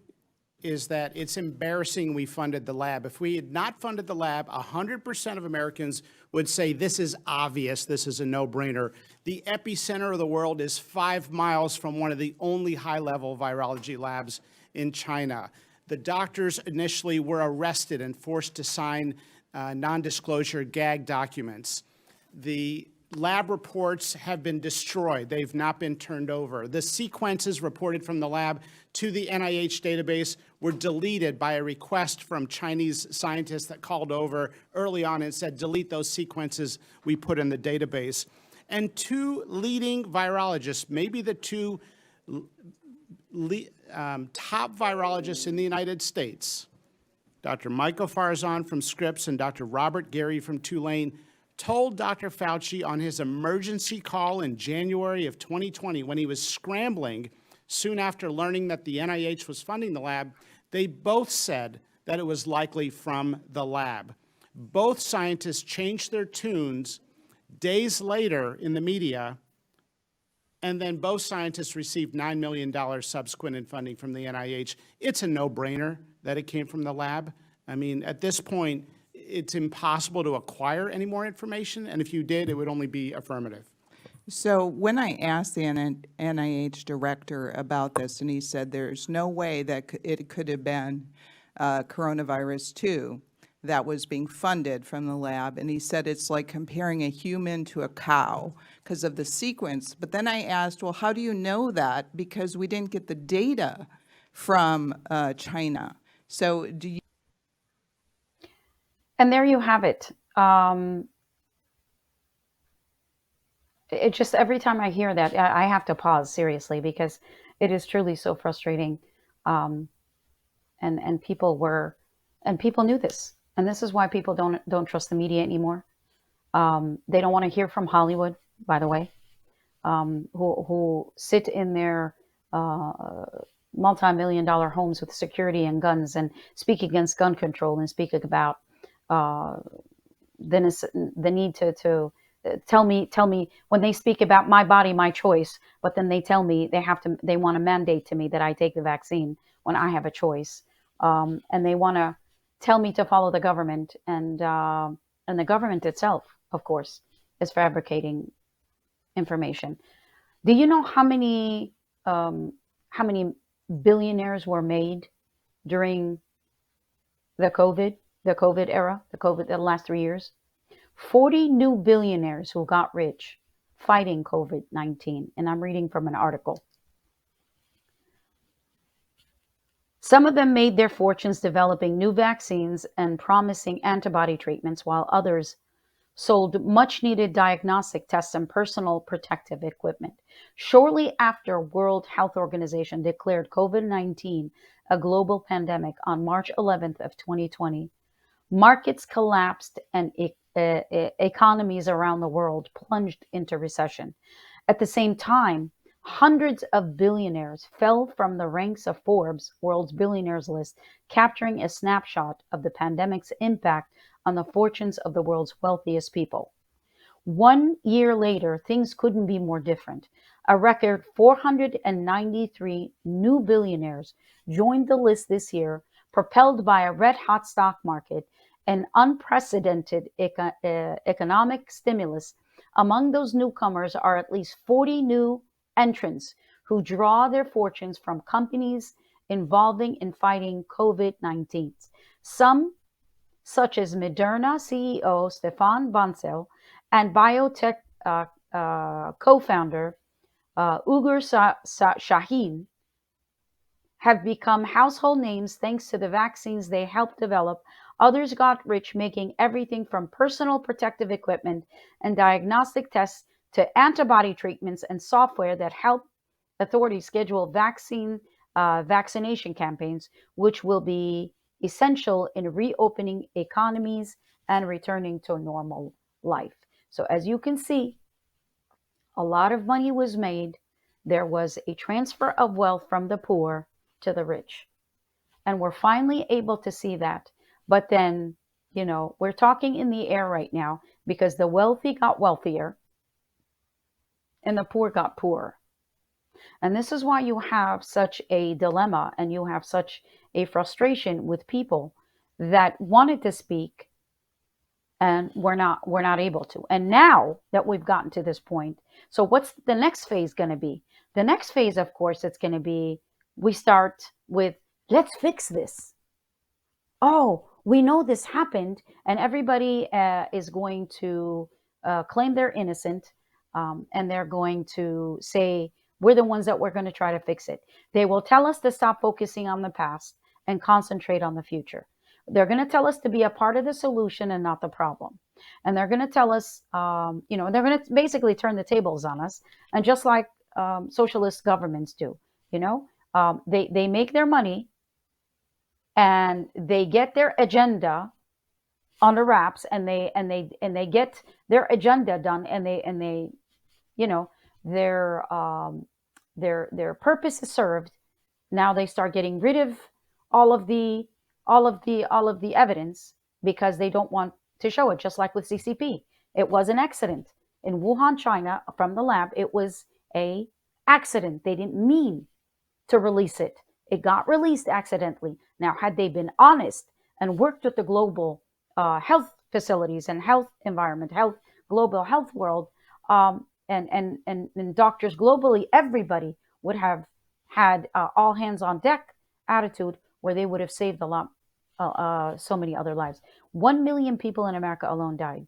is that it's embarrassing we funded the lab. If we had not funded the lab, 100% of Americans would say this is obvious, this is a no-brainer. The epicenter of the world is 5 miles from one of the only high-level virology labs in China. The doctors initially were arrested and forced to sign non-disclosure gag documents. The lab reports have been destroyed. They've not been turned over. The sequences reported from the lab to the NIH database were deleted by a request from Chinese scientists that called over early on and said, delete those sequences we put in the database. And two leading virologists, maybe the two top virologists in the United States, Dr. Michael Farzan from Scripps and Dr. Robert Gary from Tulane, told Dr. Fauci on his emergency call in January of 2020, when he was scrambling soon after learning that the NIH was funding the lab, they both said that it was likely from the lab. Both scientists changed their tunes days later in the media, and then both scientists received $9 million subsequent in funding from the NIH. It's a no-brainer that it came from the lab. I mean, at this point, it's impossible to acquire any more information, and if you did, it would only be affirmative. So when I asked the NIH director about this, and he said there's no way that it could have been coronavirus 2 that was being funded from the lab, and he said it's like comparing a human to a cow because of the sequence. But then I asked, well, how do you know that? Because we didn't get the data from China. So do you? And there you have it. It just, every time I hear that, I have to pause seriously, because it is truly so frustrating. Um, and people knew this, and this is why people don't trust the media anymore. They don't want to hear from Hollywood, by the way, who sit in their multi-million-dollar homes with security and guns and speak against gun control and speak about uh, the need to tell me when they speak about my body, my choice, but then they tell me they want to mandate to me that I take the vaccine when I have a choice, and they want to tell me to follow the government, and the government itself, of course, is fabricating information. Do you know how many billionaires were made during the COVID era, the last 3 years? 40 new billionaires who got rich fighting COVID-19. And I'm reading from an article. Some of them made their fortunes developing new vaccines and promising antibody treatments, while others sold much needed diagnostic tests and personal protective equipment. Shortly after World Health Organization declared COVID-19 a global pandemic on March 11th of 2020, markets collapsed and economies around the world plunged into recession. At the same time, hundreds of billionaires fell from the ranks of Forbes' World's Billionaires list, capturing a snapshot of the pandemic's impact on the fortunes of the world's wealthiest people. 1 year later, things couldn't be more different. A record 493 new billionaires joined the list this year, propelled by a red-hot stock market and unprecedented economic stimulus. Among those newcomers are at least 40 new entrants who draw their fortunes from companies involving in fighting COVID-19. Some, such as Moderna CEO Stefan Bancel and biotech co-founder Ugur Shahin, have become household names thanks to the vaccines they helped develop. Others got rich making everything from personal protective equipment and diagnostic tests to antibody treatments and software that help authorities schedule vaccination campaigns, which will be essential in reopening economies and returning to normal life. So as you can see, a lot of money was made. There was a transfer of wealth from the poor to the rich. And we're finally able to see that. But then, we're talking in the air right now because the wealthy got wealthier and the poor got poorer. And this is why you have such a dilemma and you have such a frustration with people that wanted to speak and we're not able to. And now that we've gotten to this point, so what's the next phase going to be? The next phase, of course, it's going to be, we start with, let's fix this. Oh, we know this happened, and everybody is going to claim they're innocent, and they're going to say, we're the ones that we're going to try to fix it. They will tell us to stop focusing on the past and concentrate on the future. They're going to tell us to be a part of the solution and not the problem. And they're going to tell us, they're going to basically turn the tables on us. And just like socialist governments do, they make their money and they get their agenda under wraps, and they get their agenda done, and they their purpose is served. Now they start getting rid of all of the evidence because they don't want to show it. Just like with CCP, it was an accident in Wuhan, China, from the lab. It was a accident. They didn't mean to release it. It got released accidentally. Now, had they been honest and worked with the global health facilities and health environment, global health world, and doctors globally, everybody would have had all hands on deck attitude, where they would have saved a lot so many other lives. 1 million people in America alone died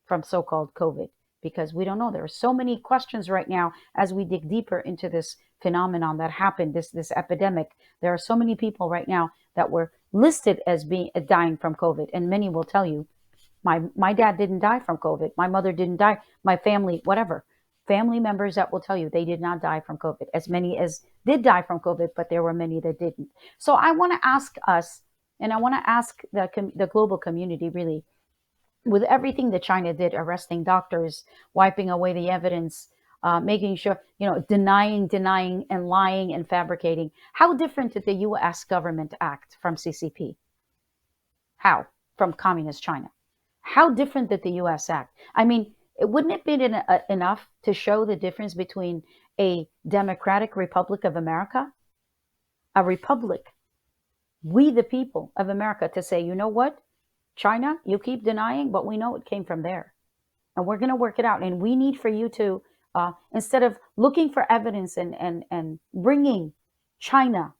from so-called COVID, because we don't know. There are so many questions right now as we dig deeper into this phenomenon that happened, this epidemic. There are so many people right now that were listed as being dying from COVID, and many will tell you, my dad didn't die from COVID. My mother didn't die. My family, whatever. Family members that will tell you they did not die from COVID. As many as did die from COVID, but there were many that didn't. So I want to ask us, and I want to ask the global community, really, with everything that China did, arresting doctors, wiping away the evidence, making sure, denying, and lying and fabricating. How different did the U.S. government act from CCP? How? From communist China? How different did the U.S. act? I mean, wouldn't it be enough to show the difference between a democratic republic of America, a republic, we the people of America, to say, you know what, China, you keep denying, but we know it came from there. And we're going to work it out. And we need for you to, instead of looking for evidence and bringing China,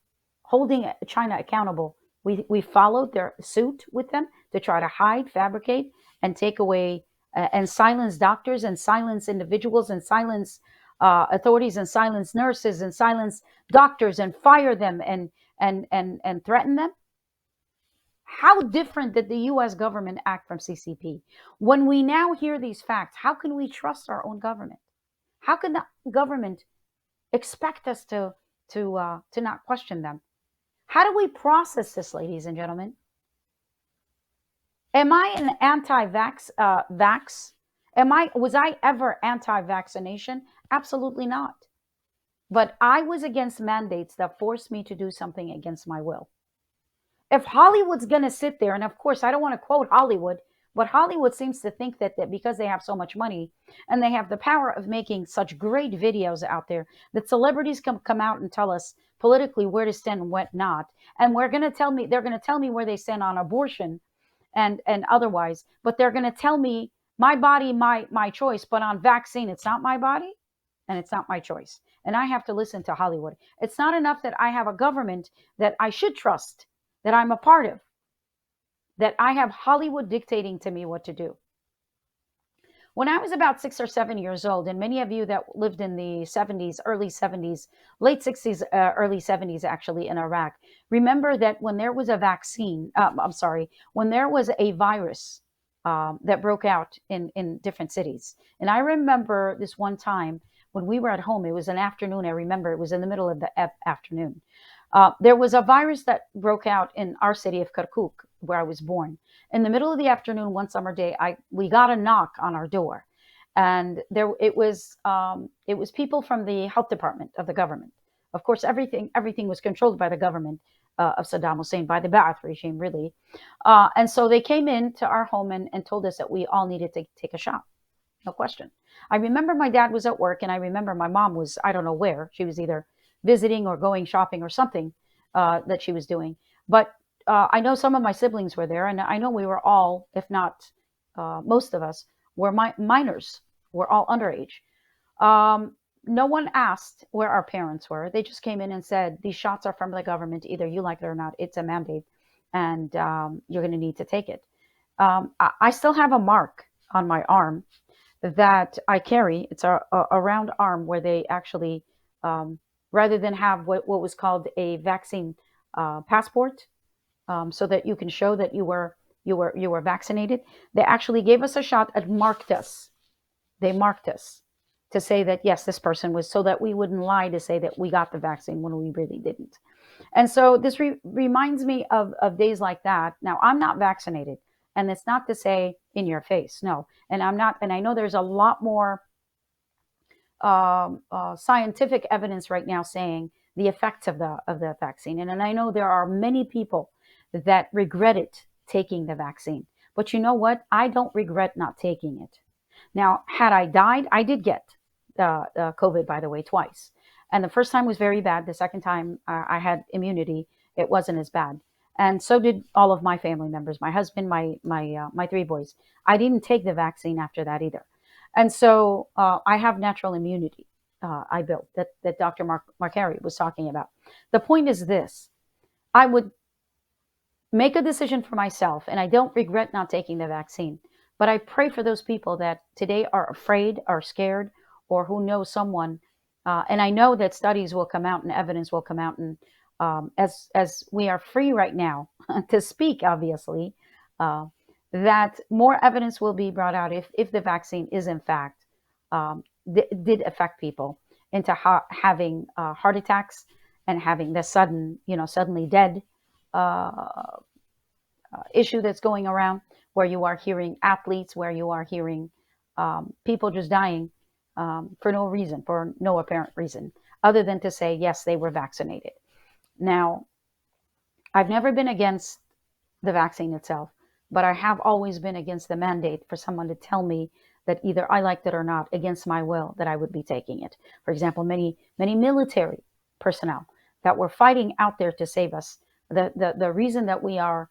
holding China accountable, we followed their suit with them to try to hide, fabricate, and take away and silence doctors and silence individuals and silence authorities and silence nurses and silence doctors and fire them and threaten them. How different did the U.S. government act from CCP? When we now hear these facts, how can we trust our own government? How can the government expect us to not question them? How do we process this, ladies and gentlemen? Am I an anti-vax? Was I ever anti-vaccination? Absolutely not. But I was against mandates that forced me to do something against my will. If Hollywood's going to sit there, and of course, I don't want to quote Hollywood, but Hollywood seems to think that because they have so much money and they have the power of making such great videos out there, that celebrities come out and tell us politically where to stand and what not. And they're going to tell me where they stand on abortion and otherwise, but they're going to tell me my body, my choice, but on vaccine, it's not my body and it's not my choice. And I have to listen to Hollywood. It's not enough that I have a government that I should trust, that I'm a part of, that I have Hollywood dictating to me what to do. When I was about 6 or 7 years old, and many of you that lived in the 70s, early 70s, late 60s, early 70s actually in Iraq, remember that when there was a vaccine, when there was a virus that broke out in different cities. And I remember this one time when we were at home, it was an afternoon, I remember it was in the middle of the afternoon. There was a virus that broke out in our city of Kirkuk, where I was born. In the middle of the afternoon, one summer day, we got a knock on our door, and it was people from the health department of the government. Of course, everything was controlled by the government of Saddam Hussein, by the Ba'ath regime, really. And so they came into our home and told us that we all needed to take a shot. No question. I remember my dad was at work, and I remember my mom was, I don't know where. She was either visiting or going shopping or something that she was doing. But I know some of my siblings were there, and I know we were all, if not most of us, were minors. We're all underage. No one asked where our parents were. They just came in and said, these shots are from the government. Either you like it or not. It's a mandate, and you're going to need to take it. I still have a mark on my arm that I carry. It's a round arm where they actually, rather than have what was called a vaccine passport, so that you can show that you were vaccinated, they actually gave us a shot and marked us. They marked us to say that, yes, this person was, so that we wouldn't lie to say that we got the vaccine when we really didn't. And so this reminds me of days like that. Now, I'm not vaccinated, and it's not to say in your face, no. And I'm not, and I know there's a lot more scientific evidence right now saying the effects of the vaccine. And I know there are many people that regretted taking the vaccine. But you know what? I don't regret not taking it. Now, had I died, I did get COVID, by the way, twice. And the first time was very bad. The second time I had immunity, it wasn't as bad. And so did all of my family members, my husband, my three boys. I didn't take the vaccine after that either. And so I have natural immunity I built that Dr. Markari was talking about. The point is this. I would make a decision for myself, and I don't regret not taking the vaccine. But I pray for those people that today are afraid, are scared, or who know someone. And I know that studies will come out and evidence will come out, and as we are free right now to speak, obviously, uh, that more evidence will be brought out if the vaccine is in fact did affect people into having heart attacks and having the sudden, suddenly dead uh, issue that's going around, where you are hearing athletes, where you are hearing people just dying for no reason, for no apparent reason, other than to say, yes, they were vaccinated. Now, I've never been against the vaccine itself, but I have always been against the mandate for someone to tell me that either I liked it or not, against my will, that I would be taking it. For example, many military personnel that were fighting out there to save us. The reason that we are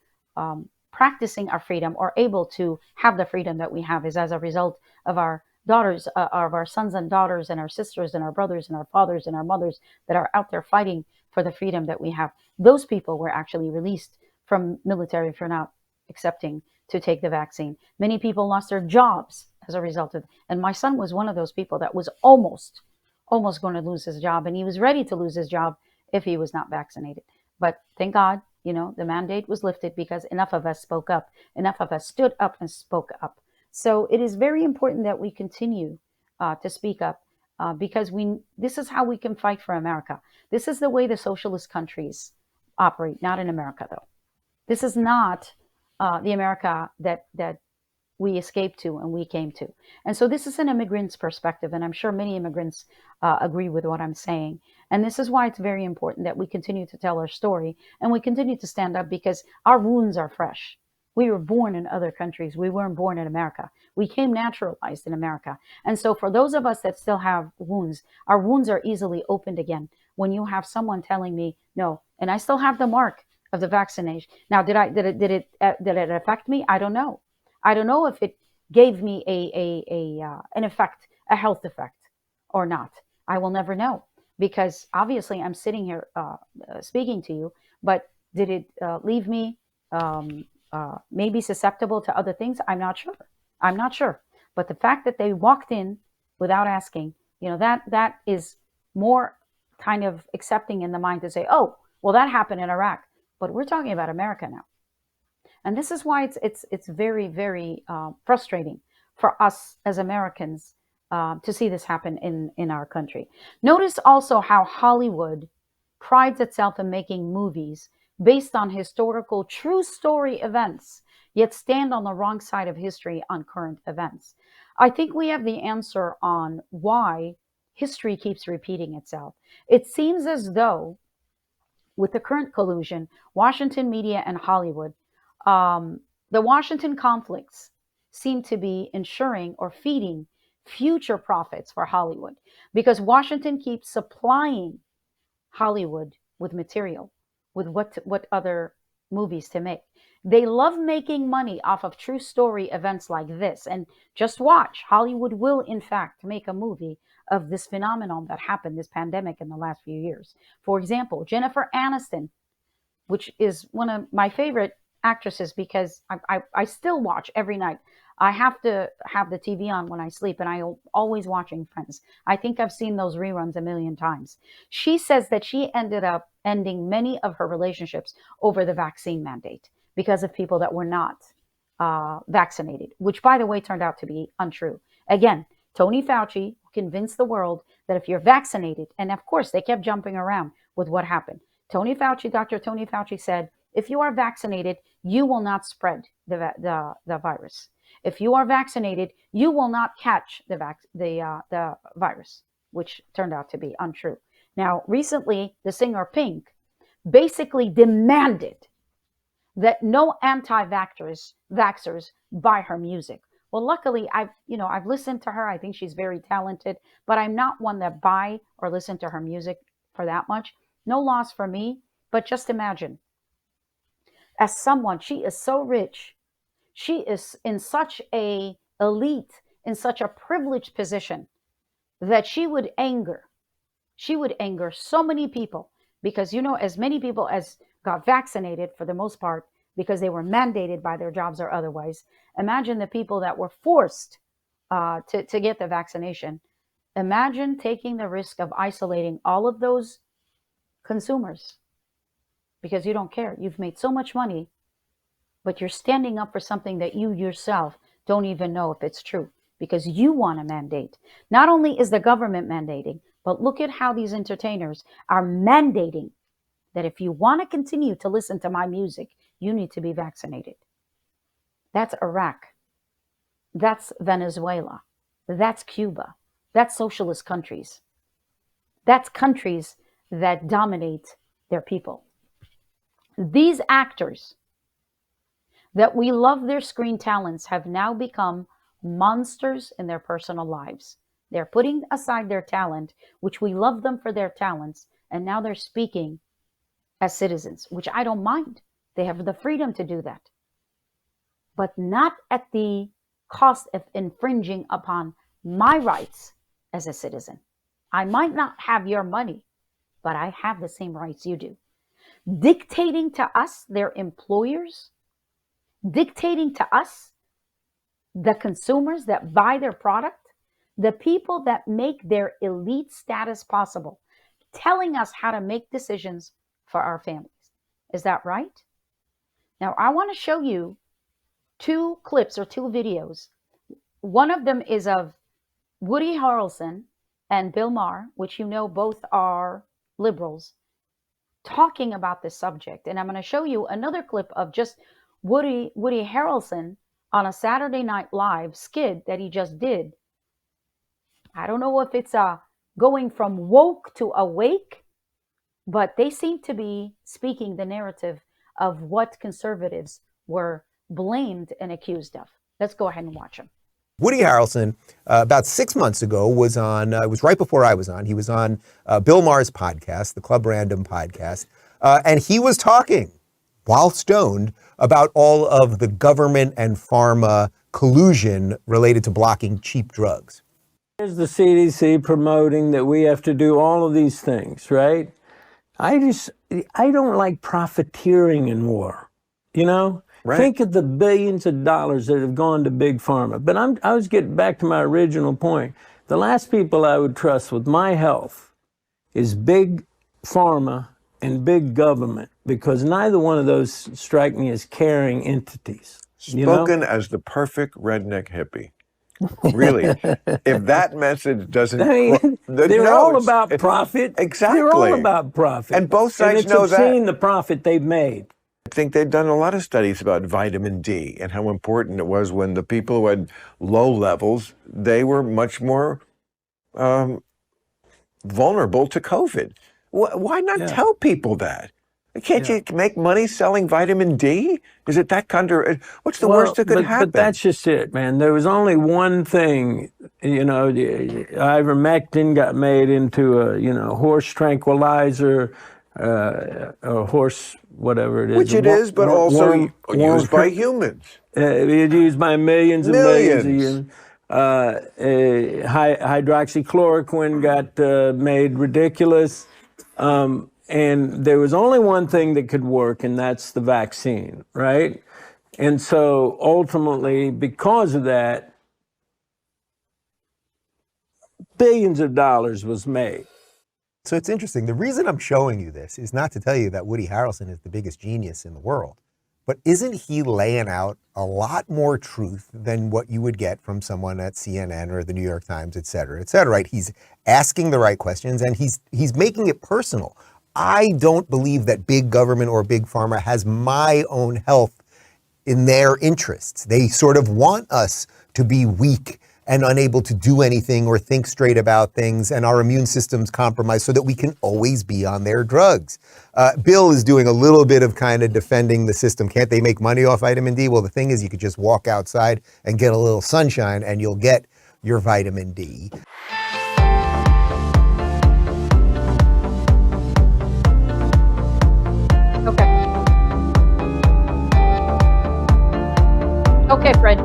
practicing our freedom or able to have the freedom that we have is as a result of our daughters, of our sons and daughters, and our sisters and our brothers and our fathers and our mothers that are out there fighting for the freedom that we have. Those people were actually released from military for not accepting to take the vaccine. Many people lost their jobs as a result of it. And my son was one of those people that was almost going to lose his job, and he was ready to lose his job if he was not vaccinated. But thank God, the mandate was lifted because enough of us spoke up. Enough of us stood up and spoke up. So it is very important that we continue to speak up because this is how we can fight for America. This is the way the socialist countries operate, not in America, though. This is not the America that we escaped to and we came to. And so this is an immigrant's perspective, and I'm sure many immigrants agree with what I'm saying. And this is why it's very important that we continue to tell our story and we continue to stand up, because our wounds are fresh. We were born in other countries. We weren't born in America. We came naturalized in America. And so for those of us that still have wounds, our wounds are easily opened again when you have someone telling me, no, and I still have the mark of the vaccination. Now, did it affect me? I don't know. I don't know if it gave me an effect, a health effect, or not. I will never know, because obviously I'm sitting here speaking to you. But did it leave me maybe susceptible to other things? I'm not sure. I'm not sure. But the fact that they walked in without asking, that is more kind of accepting in the mind to say, oh, well, that happened in Iraq. But we're talking about America now. And this is why it's very, very frustrating for us as Americans to see this happen in our country. Notice also how Hollywood prides itself in making movies based on historical true story events, yet stand on the wrong side of history on current events. I think we have the answer on why history keeps repeating itself. It seems as though with the current collusion, Washington media and Hollywood, the Washington conflicts seem to be ensuring or feeding future profits for Hollywood, because Washington keeps supplying Hollywood with material, with what other movies to make. They love making money off of true story events like this. And just watch, Hollywood will in fact make a movie of this phenomenon that happened, this pandemic, in the last few years. For example, Jennifer Aniston, which is one of my favorite actresses, because I still watch every night. I have to have the TV on when I sleep, and I'm always watching Friends. I think I've seen those reruns a million times. She says that she ended up ending many of her relationships over the vaccine mandate because of people that were not vaccinated, which, by the way, turned out to be untrue. Again, Tony Fauci convinced the world that if you're vaccinated, and of course they kept jumping around with what happened. Dr. Tony Fauci said, if you are vaccinated, you will not spread the virus. If you are vaccinated, you will not catch the virus, which turned out to be untrue. Now, recently, the singer Pink basically demanded that no anti-vaxxers buy her music. Well, luckily, I've listened to her. I think she's very talented, but I'm not one that buy or listen to her music for that much. No loss for me, but just imagine, as someone, she is so rich, she is in such a elite, in such a privileged position, that she would anger so many people, because as many people as got vaccinated, for the most part, because they were mandated by their jobs or otherwise. Imagine the people that were forced to get the vaccination. Imagine taking the risk of isolating all of those consumers because you don't care. You've made so much money, but you're standing up for something that you yourself don't even know if it's true because you want to mandate. Not only is the government mandating, but look at how these entertainers are mandating that if you want to continue to listen to my music, you need to be vaccinated. That's Iraq. That's Venezuela. That's Cuba. That's socialist countries. That's countries that dominate their people. These actors that we love their screen talents have now become monsters in their personal lives. They're putting aside their talent, which we love them for their talents, and now they're speaking as citizens, which I don't mind. They have the freedom to do that. But not at the cost of infringing upon my rights as a citizen. I might not have your money, but I have the same rights you do. Dictating to us, their employers, dictating to us, the consumers that buy their product, the people that make their elite status possible, telling us how to make decisions for our families. Is that right? Now, I want to show you two clips or two videos. One of them is of Woody Harrelson and Bill Maher, which you know both are liberals, talking about this subject. And I'm going to show you another clip of just Woody Harrelson on a Saturday Night Live skit that he just did. I don't know if it's going from woke to awake, but they seem to be speaking the narrative of what conservatives were blamed and accused of. Let's go ahead and watch them. Woody Harrelson, about 6 months ago, was on, it was right before I was on, he was on Bill Maher's podcast, the Club Random podcast, and he was talking, while stoned, about all of the government and pharma collusion related to blocking cheap drugs. There's the CDC promoting that we have to do all of these things, right? I don't like profiteering in war, you know? Right. Think of the billions of dollars that have gone to big pharma. But I was getting back to my original point. The last people I would trust with my health is big pharma and big government, because neither one of those strike me as caring entities. Spoken as the perfect redneck hippie. Really, if that message doesn't, I mean, they're all about profit. Exactly, they're all about profit, and both sides know that. And it's obscene the profit they've made. I think they've done a lot of studies about vitamin D and how important it was when the people who had low levels, they were much more vulnerable to COVID. Why not tell people that? Can't you make money selling vitamin D? Is it that what's the worst that could happen? But that's just it, man. There was only one thing, you know, ivermectin got made into a, horse tranquilizer, or horse, whatever it is. Which it is, but also used by humans. It's used by millions and millions of humans. Hydroxychloroquine got made ridiculous. And there was only one thing that could work, and that's the vaccine, right? And so ultimately, because of that, billions of dollars was made. So it's interesting. The reason I'm showing you this is not to tell you that Woody Harrelson is the biggest genius in the world, but isn't he laying out a lot more truth than what you would get from someone at CNN or the New York Times, et cetera, right? He's asking the right questions, and he's making it personal. I don't believe that big government or big pharma has my own health in their interests. They sort of want us to be weak and unable to do anything or think straight about things, and our immune system's compromised so that we can always be on their drugs. Bill is doing a little bit of kind of defending the system. Can't they make money off vitamin D? Well, the thing is, you could just walk outside and get a little sunshine and you'll get your vitamin D. Okay, Fred.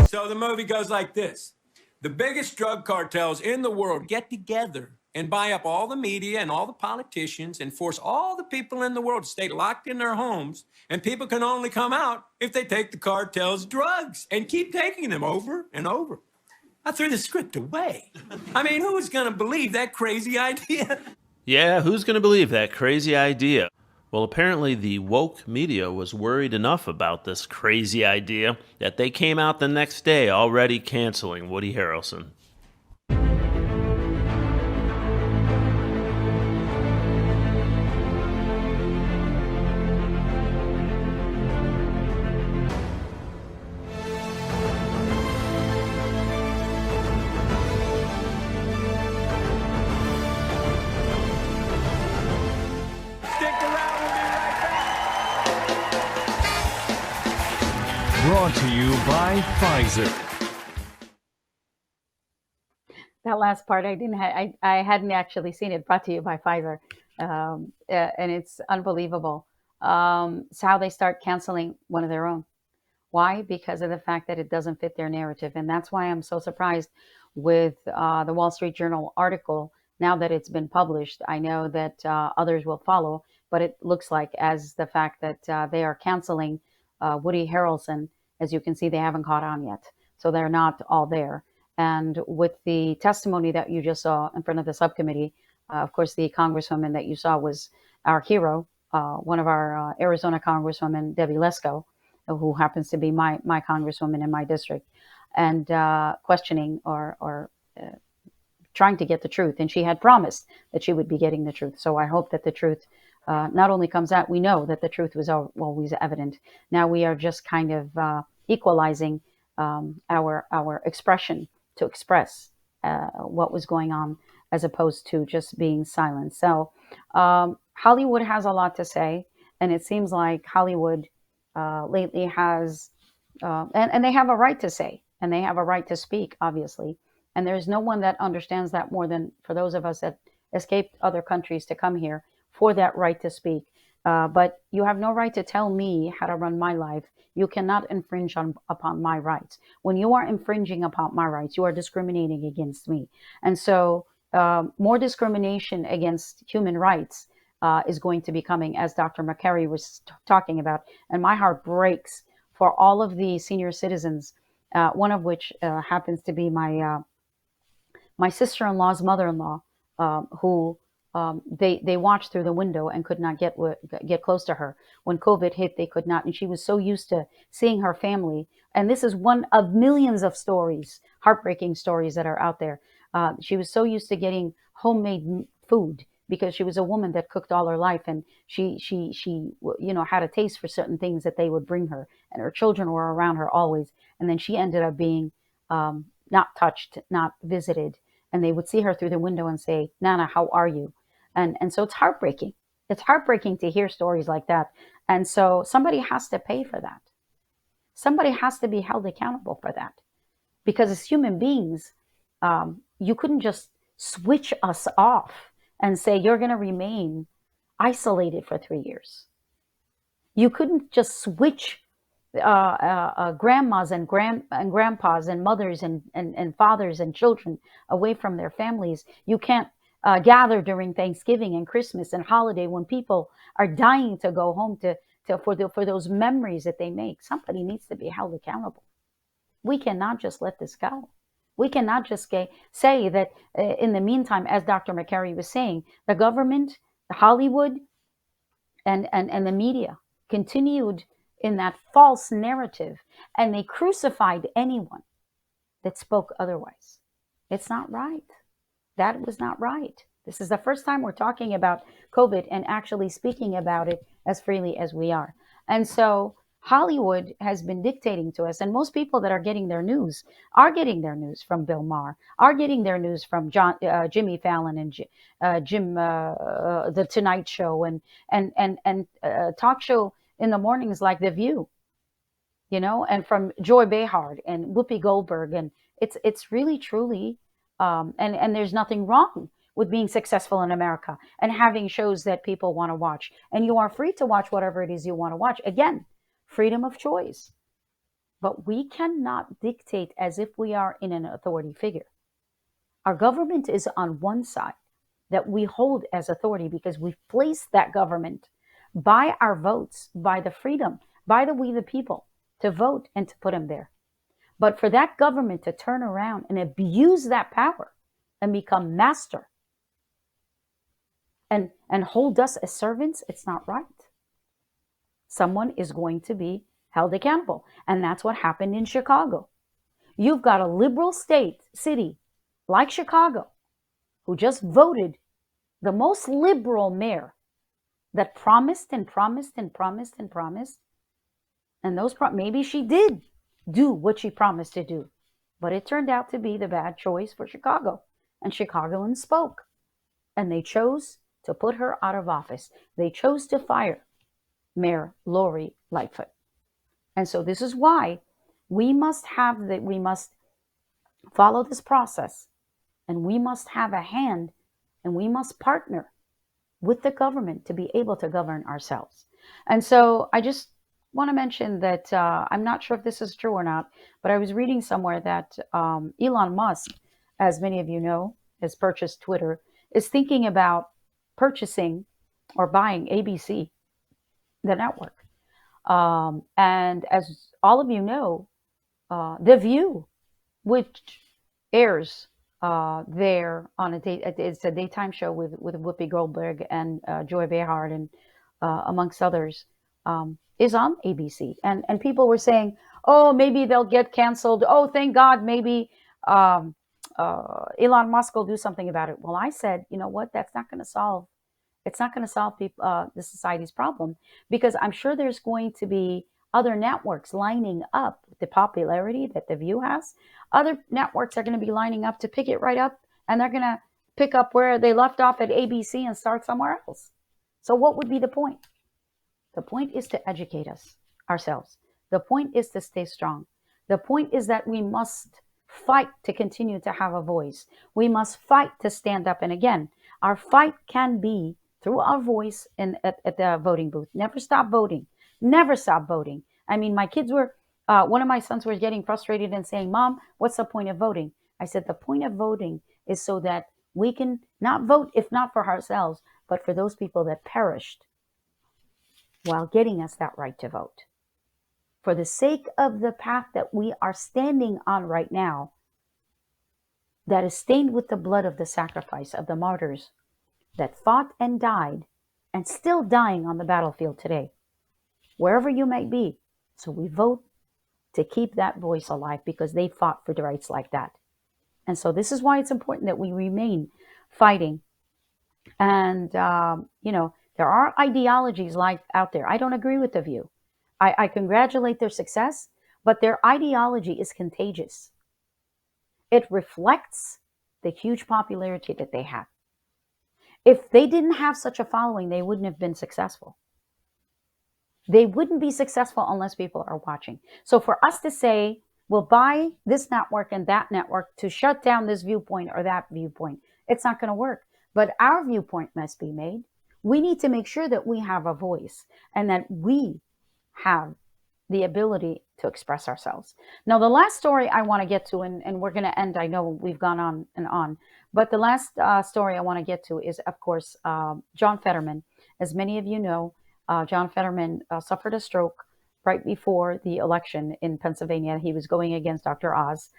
So the movie goes like this. The biggest drug cartels in the world get together and buy up all the media and all the politicians and force all the people in the world to stay locked in their homes. And people can only come out if they take the cartel's drugs and keep taking them over and over. I threw the script away. I mean, who's going to believe that crazy idea? Yeah, who's going to believe that crazy idea? Well, apparently the woke media was worried enough about this crazy idea that they came out the next day already canceling Woody Harrelson. Brought to you by Pfizer. That last part I hadn't actually seen it. Brought to you by Pfizer, and it's unbelievable. It's how they start canceling one of their own. Why? Because of the fact that it doesn't fit their narrative, and that's why I'm so surprised with the Wall Street Journal article. Now that it's been published, I know that others will follow, but it looks like as the fact that they are canceling Woody Harrelson. As you can see, they haven't caught on yet, so they're not all there. And with the testimony that you just saw in front of the subcommittee, of course, the congresswoman that you saw was our hero, one of our Arizona congresswomen, Debbie Lesko, who happens to be my congresswoman in my district, and questioning or trying to get the truth. And she had promised that she would be getting the truth. So I hope that the truth not only comes out, we know that the truth was always evident. Now we are just kind of equalizing our expression to express what was going on, as opposed to just being silent. So Hollywood has a lot to say, and it seems like Hollywood lately has, and they have a right to say, and they have a right to speak, obviously. And there's no one that understands that more than for those of us that escaped other countries to come here for that right to speak. But you have no right to tell me how to run my life. You cannot infringe upon my rights. When you are infringing upon my rights, you are discriminating against me. And so more discrimination against human rights is going to be coming, as Dr. McCary was talking about. And my heart breaks for all of the senior citizens, one of which happens to be my sister-in-law's mother-in-law, who they watched through the window and could not get close to her. When COVID hit, they could not. And she was so used to seeing her family. And this is one of millions of stories, heartbreaking stories that are out there. She was so used to getting homemade food because she was a woman that cooked all her life. And she had a taste for certain things that they would bring her. And her children were around her always. And then she ended up being not touched, not visited. And they would see her through the window and say, "Nana, how are you?" And so it's heartbreaking. It's heartbreaking to hear stories like that. And so somebody has to pay for that. Somebody has to be held accountable for that. Because as human beings, you couldn't just switch us off and say, you're going to remain isolated for 3 years. You couldn't just switch grandmas and grandpas and mothers and fathers and children away from their families. You can't gather during Thanksgiving and Christmas and holiday when people are dying to go home for those memories that they make. Somebody needs to be held accountable. We cannot just let this go. We cannot just say that in the meantime, as Dr. McCary was saying, the government, the Hollywood, and the media continued in that false narrative, and they crucified anyone that spoke otherwise. It's not right. That was not right. This is the first time we're talking about COVID and actually speaking about it as freely as we are. And so Hollywood has been dictating to us, and most people that are getting their news from Bill Maher, are getting their news from Jimmy Fallon and Jim, The Tonight Show, and talk show in the mornings like The View, and from Joy Behar and Whoopi Goldberg, and it's really truly, and there's nothing wrong with being successful in America and having shows that people want to watch, and you are free to watch whatever it is you want to watch. Again, freedom of choice. But we cannot dictate as if we are in an authority figure. Our government is on one side. that we hold as authority because we've placed that government by our votes, by the freedom, by the we the people to vote and to put them there. But for that government to turn around and abuse that power and become master and hold us as servants, it's not right. Someone is going to be held accountable. And that's what happened in Chicago. You've got a liberal city like Chicago who just voted the most liberal mayor that promised and promised and promised and promised. And maybe she did do what she promised to do. But it turned out to be the bad choice for Chicago. And Chicagoans spoke. And they chose to put her out of office. They chose to fire Mayor Lori Lightfoot. And so this is why we must follow this process, and we must have a hand, and we must partner with the government to be able to govern ourselves. And so I just want to mention that I'm not sure if this is true or not, but I was reading somewhere that Elon Musk, as many of you know, has purchased Twitter, is thinking about purchasing or buying ABC, the network. And as all of you know, The View, which airs there on it's a daytime show with Whoopi Goldberg and Joy Behar and amongst others, is on ABC. And people were saying, oh, maybe they'll get canceled. Oh, thank God, maybe Elon Musk will do something about it. Well, I said, you know what? That's not going to solve. It's not going to solve the society's problem, because I'm sure there's going to be other networks lining up with the popularity that The View has. Other networks are going to be lining up to pick it right up, and they're going to pick up where they left off at ABC and start somewhere else. So what would be the point? The point is to educate ourselves. The point is to stay strong. The point is that we must fight to continue to have a voice. We must fight to stand up. And again, our fight can be through our voice at the voting booth. Never stop voting. Never stop voting. I mean, my kids were, one of my sons was getting frustrated and saying, Mom, what's the point of voting? I said, the point of voting is so that we can not vote, if not for ourselves, but for those people that perished while getting us that right to vote. For the sake of the path that we are standing on right now, that is stained with the blood of the sacrifice of the martyrs that fought and died and still dying on the battlefield today, wherever you may be. So we vote to keep that voice alive because they fought for the rights like that. And so this is why it's important that we remain fighting. And, there are ideologies like out there. I don't agree with The View. I congratulate their success, but their ideology is contagious. It reflects the huge popularity that they have. If they didn't have such a following, they wouldn't have been successful. They wouldn't be successful unless people are watching. So for us to say, we'll buy this network and that network to shut down this viewpoint or that viewpoint, it's not going to work. But our viewpoint must be made. We need to make sure that we have a voice and that we have the ability to express ourselves. Now, the last story I want to get to, and we're going to end, I know we've gone on and on, but the last story I want to get to is, of course, John Fetterman. As many of you know, John Fetterman suffered a stroke right before the election in Pennsylvania. He was going against Dr. Oz.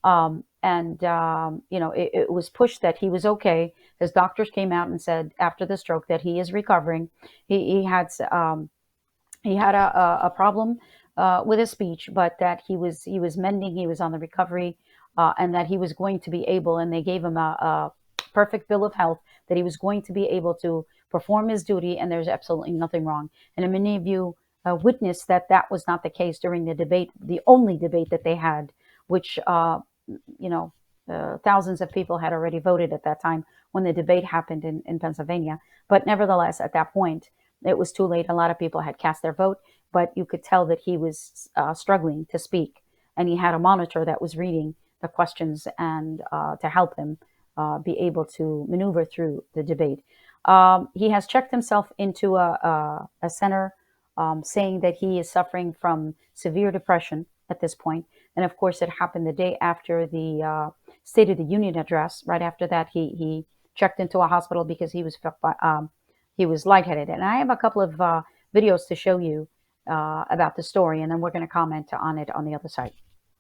It was pushed that he was okay. His doctors came out and said after the stroke that he is recovering. He had a problem with his speech, but that he was mending. He was on the recovery, and that he was going to be able. And they gave him a perfect bill of health that he was going to be able to perform his duty. And there's absolutely nothing wrong. And many of you witnessed that that was not the case during the debate, the only debate that they had, which thousands of people had already voted at that time when the debate happened in Pennsylvania. But nevertheless, at that point, it was too late. A lot of people had cast their vote, but you could tell that he was struggling to speak. And he had a monitor that was reading the questions and to help him be able to maneuver through the debate. He has checked himself into a center saying that he is suffering from severe depression at this point. And of course, it happened the day after the State of the Union address. Right after that, he checked into a hospital because he was lightheaded. And I have a couple of videos to show you about the story, and then we're going to comment on it on the other side.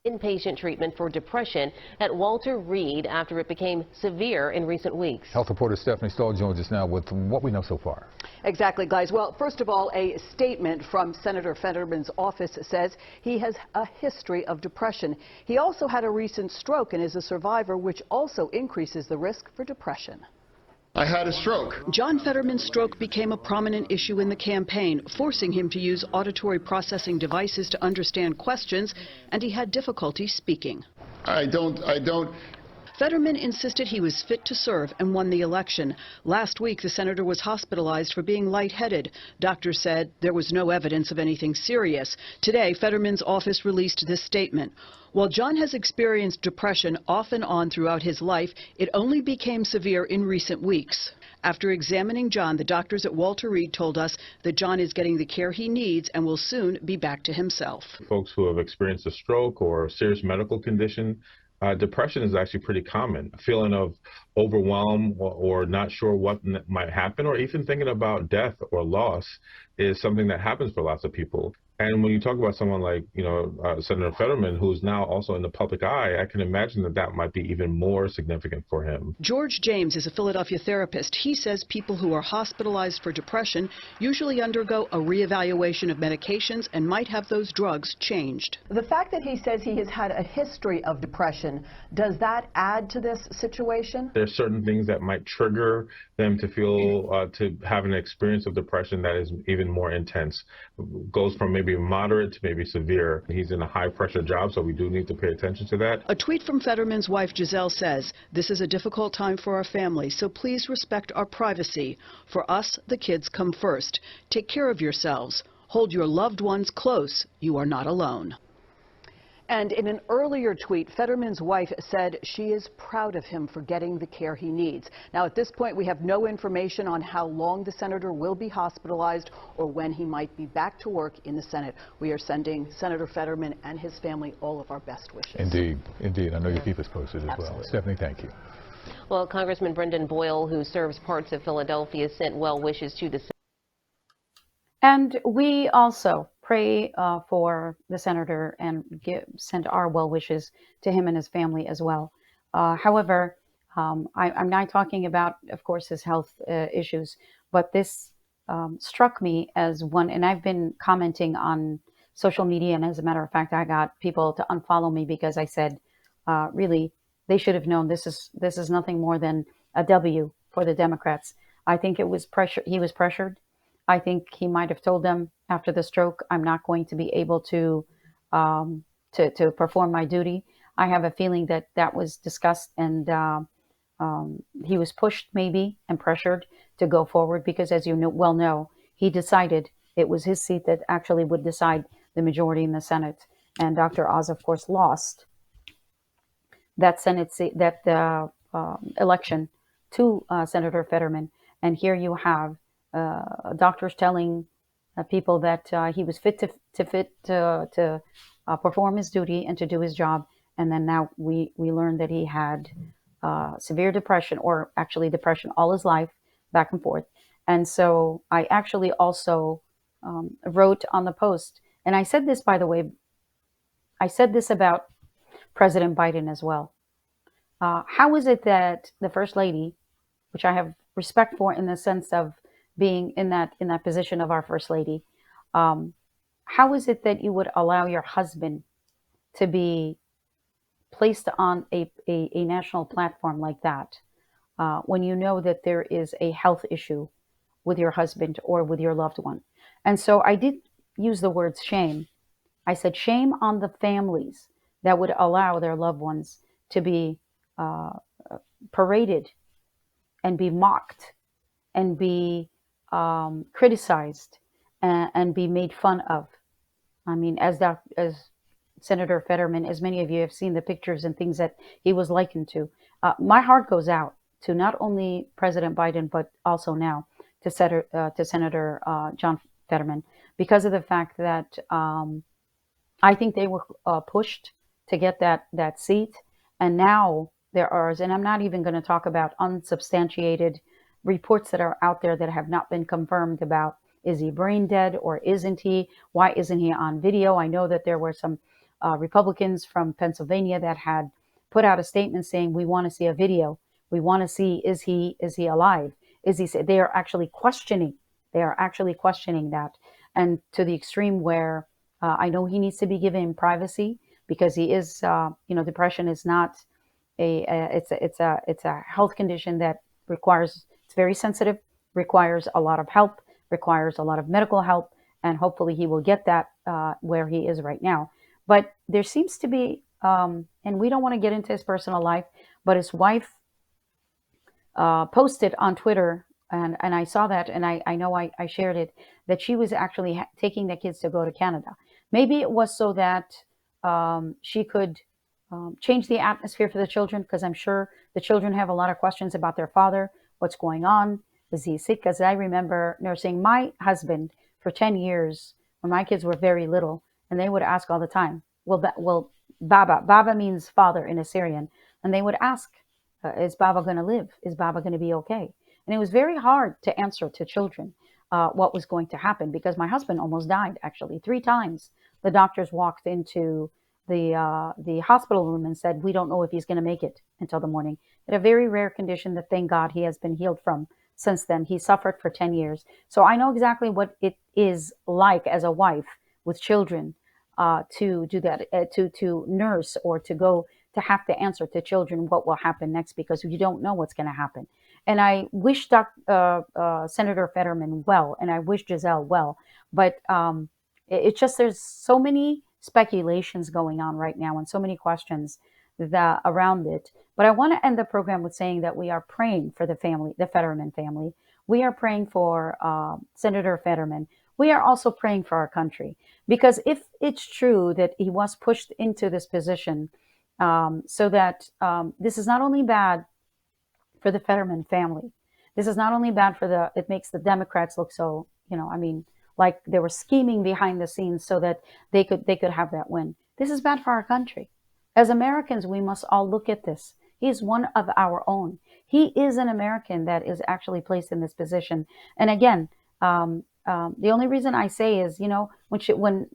Inpatient treatment for depression at Walter Reed after it became severe in recent weeks. Health reporter Stephanie Stahl joins us now with what we know so far. Exactly, guys. Well, first of all, a statement from Senator Fetterman's office says he has a history of depression. He also had a recent stroke and is a survivor, which also increases the risk for depression. I had a stroke. John Fetterman's stroke became a prominent issue in the campaign, forcing him to use auditory processing devices to understand questions, and he had difficulty speaking. I don't. Fetterman insisted he was fit to serve and won the election. Last week, the senator was hospitalized for being lightheaded. Doctors said there was no evidence of anything serious. Today, Fetterman's office released this statement. While John has experienced depression off and on throughout his life, it only became severe in recent weeks. After examining John, the doctors at Walter Reed told us that John is getting the care he needs and will soon be back to himself. Folks who have experienced a stroke or a serious medical condition, depression is actually pretty common. A feeling of overwhelm or not sure what might happen, or even thinking about death or loss is something that happens for lots of people. And when you talk about someone like, Senator Fetterman, who's now also in the public eye, I can imagine that that might be even more significant for him. George James is a Philadelphia therapist. He says people who are hospitalized for depression usually undergo a reevaluation of medications and might have those drugs changed. The fact that he says he has had a history of depression, does that add to this situation? There's certain things that might trigger them to feel, to have an experience of depression that is even more intense. Goes from maybe moderate to maybe severe. He's in a high pressure job, so we do need to pay attention to that. A tweet from Fetterman's wife Giselle says, "This is a difficult time for our family, so please respect our privacy. For us, the kids come first. Take care of yourselves. Hold your loved ones close. You are not alone." And in an earlier tweet, Fetterman's wife said she is proud of him for getting the care he needs. Now, at this point, we have no information on how long the senator will be hospitalized or when he might be back to work in the Senate. We are sending Senator Fetterman and his family all of our best wishes. Indeed, indeed. I know you'll keep us posted as well. Stephanie, thank you. Well, Congressman Brendan Boyle, who serves parts of Philadelphia, sent well wishes to the And we also pray for the senator and send our well wishes to him and his family as well. However, I'm not talking about, of course, his health issues, but this struck me as one, and I've been commenting on social media, and as a matter of fact, I got people to unfollow me because I said, really, they should have known this is nothing more than a W for the Democrats. I think it was pressure. He was pressured. I think he might have told them after the stroke, I'm not going to be able to perform my duty. I have a feeling that that was discussed, and he was pushed maybe and pressured to go forward because, as you well know, he decided it was his seat that actually would decide the majority in the Senate. And Dr. Oz, of course, lost that Senate seat, that election to Senator Fetterman. And here you have doctors telling people that he was fit to perform his duty and to do his job, and then now we learned that he had severe depression, or actually depression all his life, back and forth. And so I actually also wrote on the post, and I said this, by the way, I said this about President Biden as well. How is it that the First Lady, which I have respect for in the sense of being in that position of our First Lady, how is it that you would allow your husband to be placed on a national platform like that when you know that there is a health issue with your husband or with your loved one? And so I did use the words shame. I said shame on the families that would allow their loved ones to be paraded and be mocked and be criticized and be made fun of. I mean, as Senator Fetterman, as many of you have seen the pictures and things that he was likened to, my heart goes out to not only President Biden, but also now to Senator John Fetterman, because of the fact that I think they were pushed to get that seat. And now there are, and I'm not even going to talk about unsubstantiated reports that are out there that have not been confirmed about, is he brain dead or isn't he? Why isn't he on video? I know that there were some Republicans from Pennsylvania that had put out a statement saying, we want to see a video. We want to see, is he alive? Is he? They are actually questioning. They are actually questioning that, and to the extreme where I know he needs to be given privacy because he is, depression is not it's a health condition that requires, it's very sensitive, requires a lot of help, requires a lot of medical help, and hopefully he will get that where he is right now. But there seems to be, and we don't want to get into his personal life, but his wife posted on Twitter, and I saw that, and I know I shared it, that she was actually taking the kids to go to Canada. Maybe it was so that she could change the atmosphere for the children, because I'm sure the children have a lot of questions about their father. What's going on? Is he sick? Because I remember nursing my husband for 10 years when my kids were very little, and they would ask all the time, well, Baba means father in Assyrian, and they would ask, is Baba going to live? Is Baba going to be okay? And it was very hard to answer to children what was going to happen, because my husband almost died, actually 3 times. The doctors walked into the hospital room and said, we don't know if he's going to make it until the morning. He had a very rare condition that, thank God, he has been healed from since then. He suffered for 10 years. So I know exactly what it is like as a wife with children to do that, to nurse, or to go to have to answer to children what will happen next, because you don't know what's going to happen. And I wish Senator Fetterman well, and I wish Giselle well, but it's just, there's so many speculations going on right now and so many questions that around it. But I want to end the program with saying that we are praying for the family, the Fetterman family. We are praying for Senator Fetterman. We are also praying for our country, because if it's true that he was pushed into this position, so that this is not only bad for the Fetterman family, this is not only bad for it makes the Democrats look so, like they were scheming behind the scenes so that they could have that win. This is bad for our country. As Americans, we must all look at this. He is one of our own. He is an American that is actually placed in this position. And again, the only reason I say is, when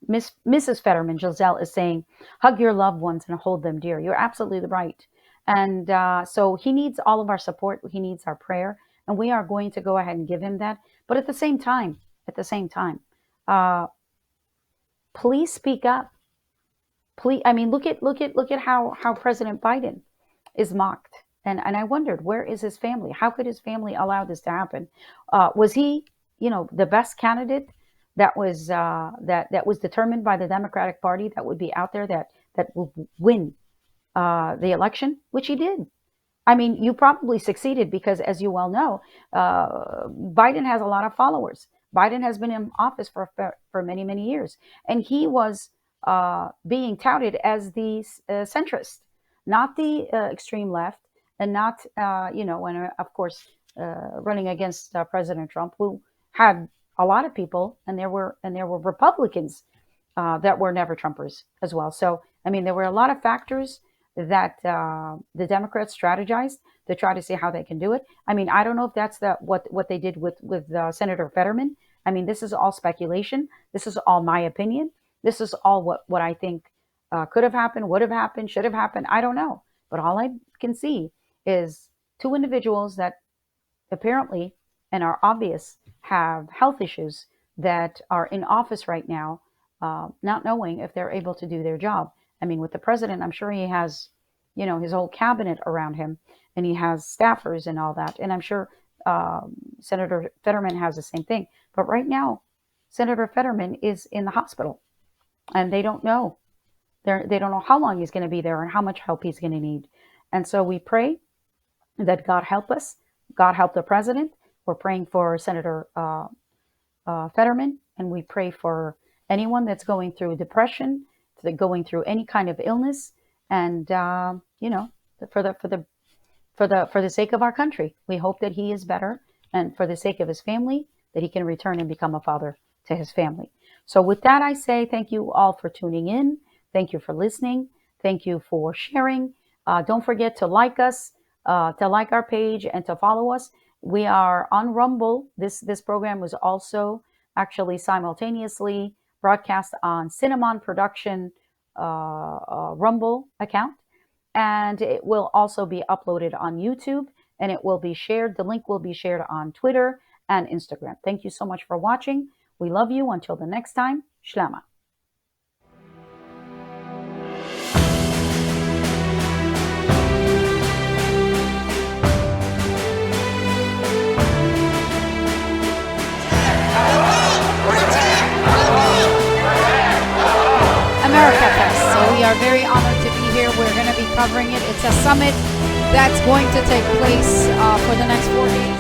Mrs. Fetterman, Giselle, is saying, hug your loved ones and hold them dear. You're absolutely right. And so he needs all of our support. He needs our prayer. And we are going to go ahead and give him that. But at the same time, please speak up. Please, look at how President Biden is mocked. And I wondered, where is his family? How could his family allow this to happen? Was he, the best candidate that was determined by the Democratic Party that would be out there that would win the election, which he did? You probably succeeded because, as you well know, Biden has a lot of followers. Biden has been in office for many, many years. And he was being touted as the centrist, not the extreme left, and not, and of course, running against President Trump, who had a lot of people, and there were Republicans that were never Trumpers as well. So, there were a lot of factors that the Democrats strategized to try to see how they can do it. I don't know if that's what they did with Senator Fetterman. This is all speculation. This is all my opinion. This is all what I think could have happened, would have happened, should have happened. I don't know. But all I can see is 2 individuals that apparently and are obvious have health issues that are in office right now, not knowing if they're able to do their job. With the president, I'm sure he has, his whole cabinet around him, and he has staffers and all that. And I'm sure Senator Fetterman has the same thing. But right now, Senator Fetterman is in the hospital, and they don't know. They don't know how long he's going to be there and how much help he's going to need. And so we pray that God help us. God help the president. We're praying for Senator Fetterman, and we pray for anyone that's going through depression, going through any kind of illness, and for the sake of our country. We hope that he is better, and for the sake of his family, that he can return and become a father to his family. So with that, I say thank you all for tuning in. Thank you for listening. Thank you for sharing. Don't forget to like us, to like our page, and to follow us. We are on Rumble. This program was also actually simultaneously broadcast on Cinnamon Production Rumble account, and it will also be uploaded on YouTube, and it will be shared. The link will be shared on Twitter and Instagram. Thank you so much for watching. We love you. Until the next time, Shlama. America Fest. So we are very honored to be here. We're going to be covering it. It's a summit that's going to take place for the next 4 days.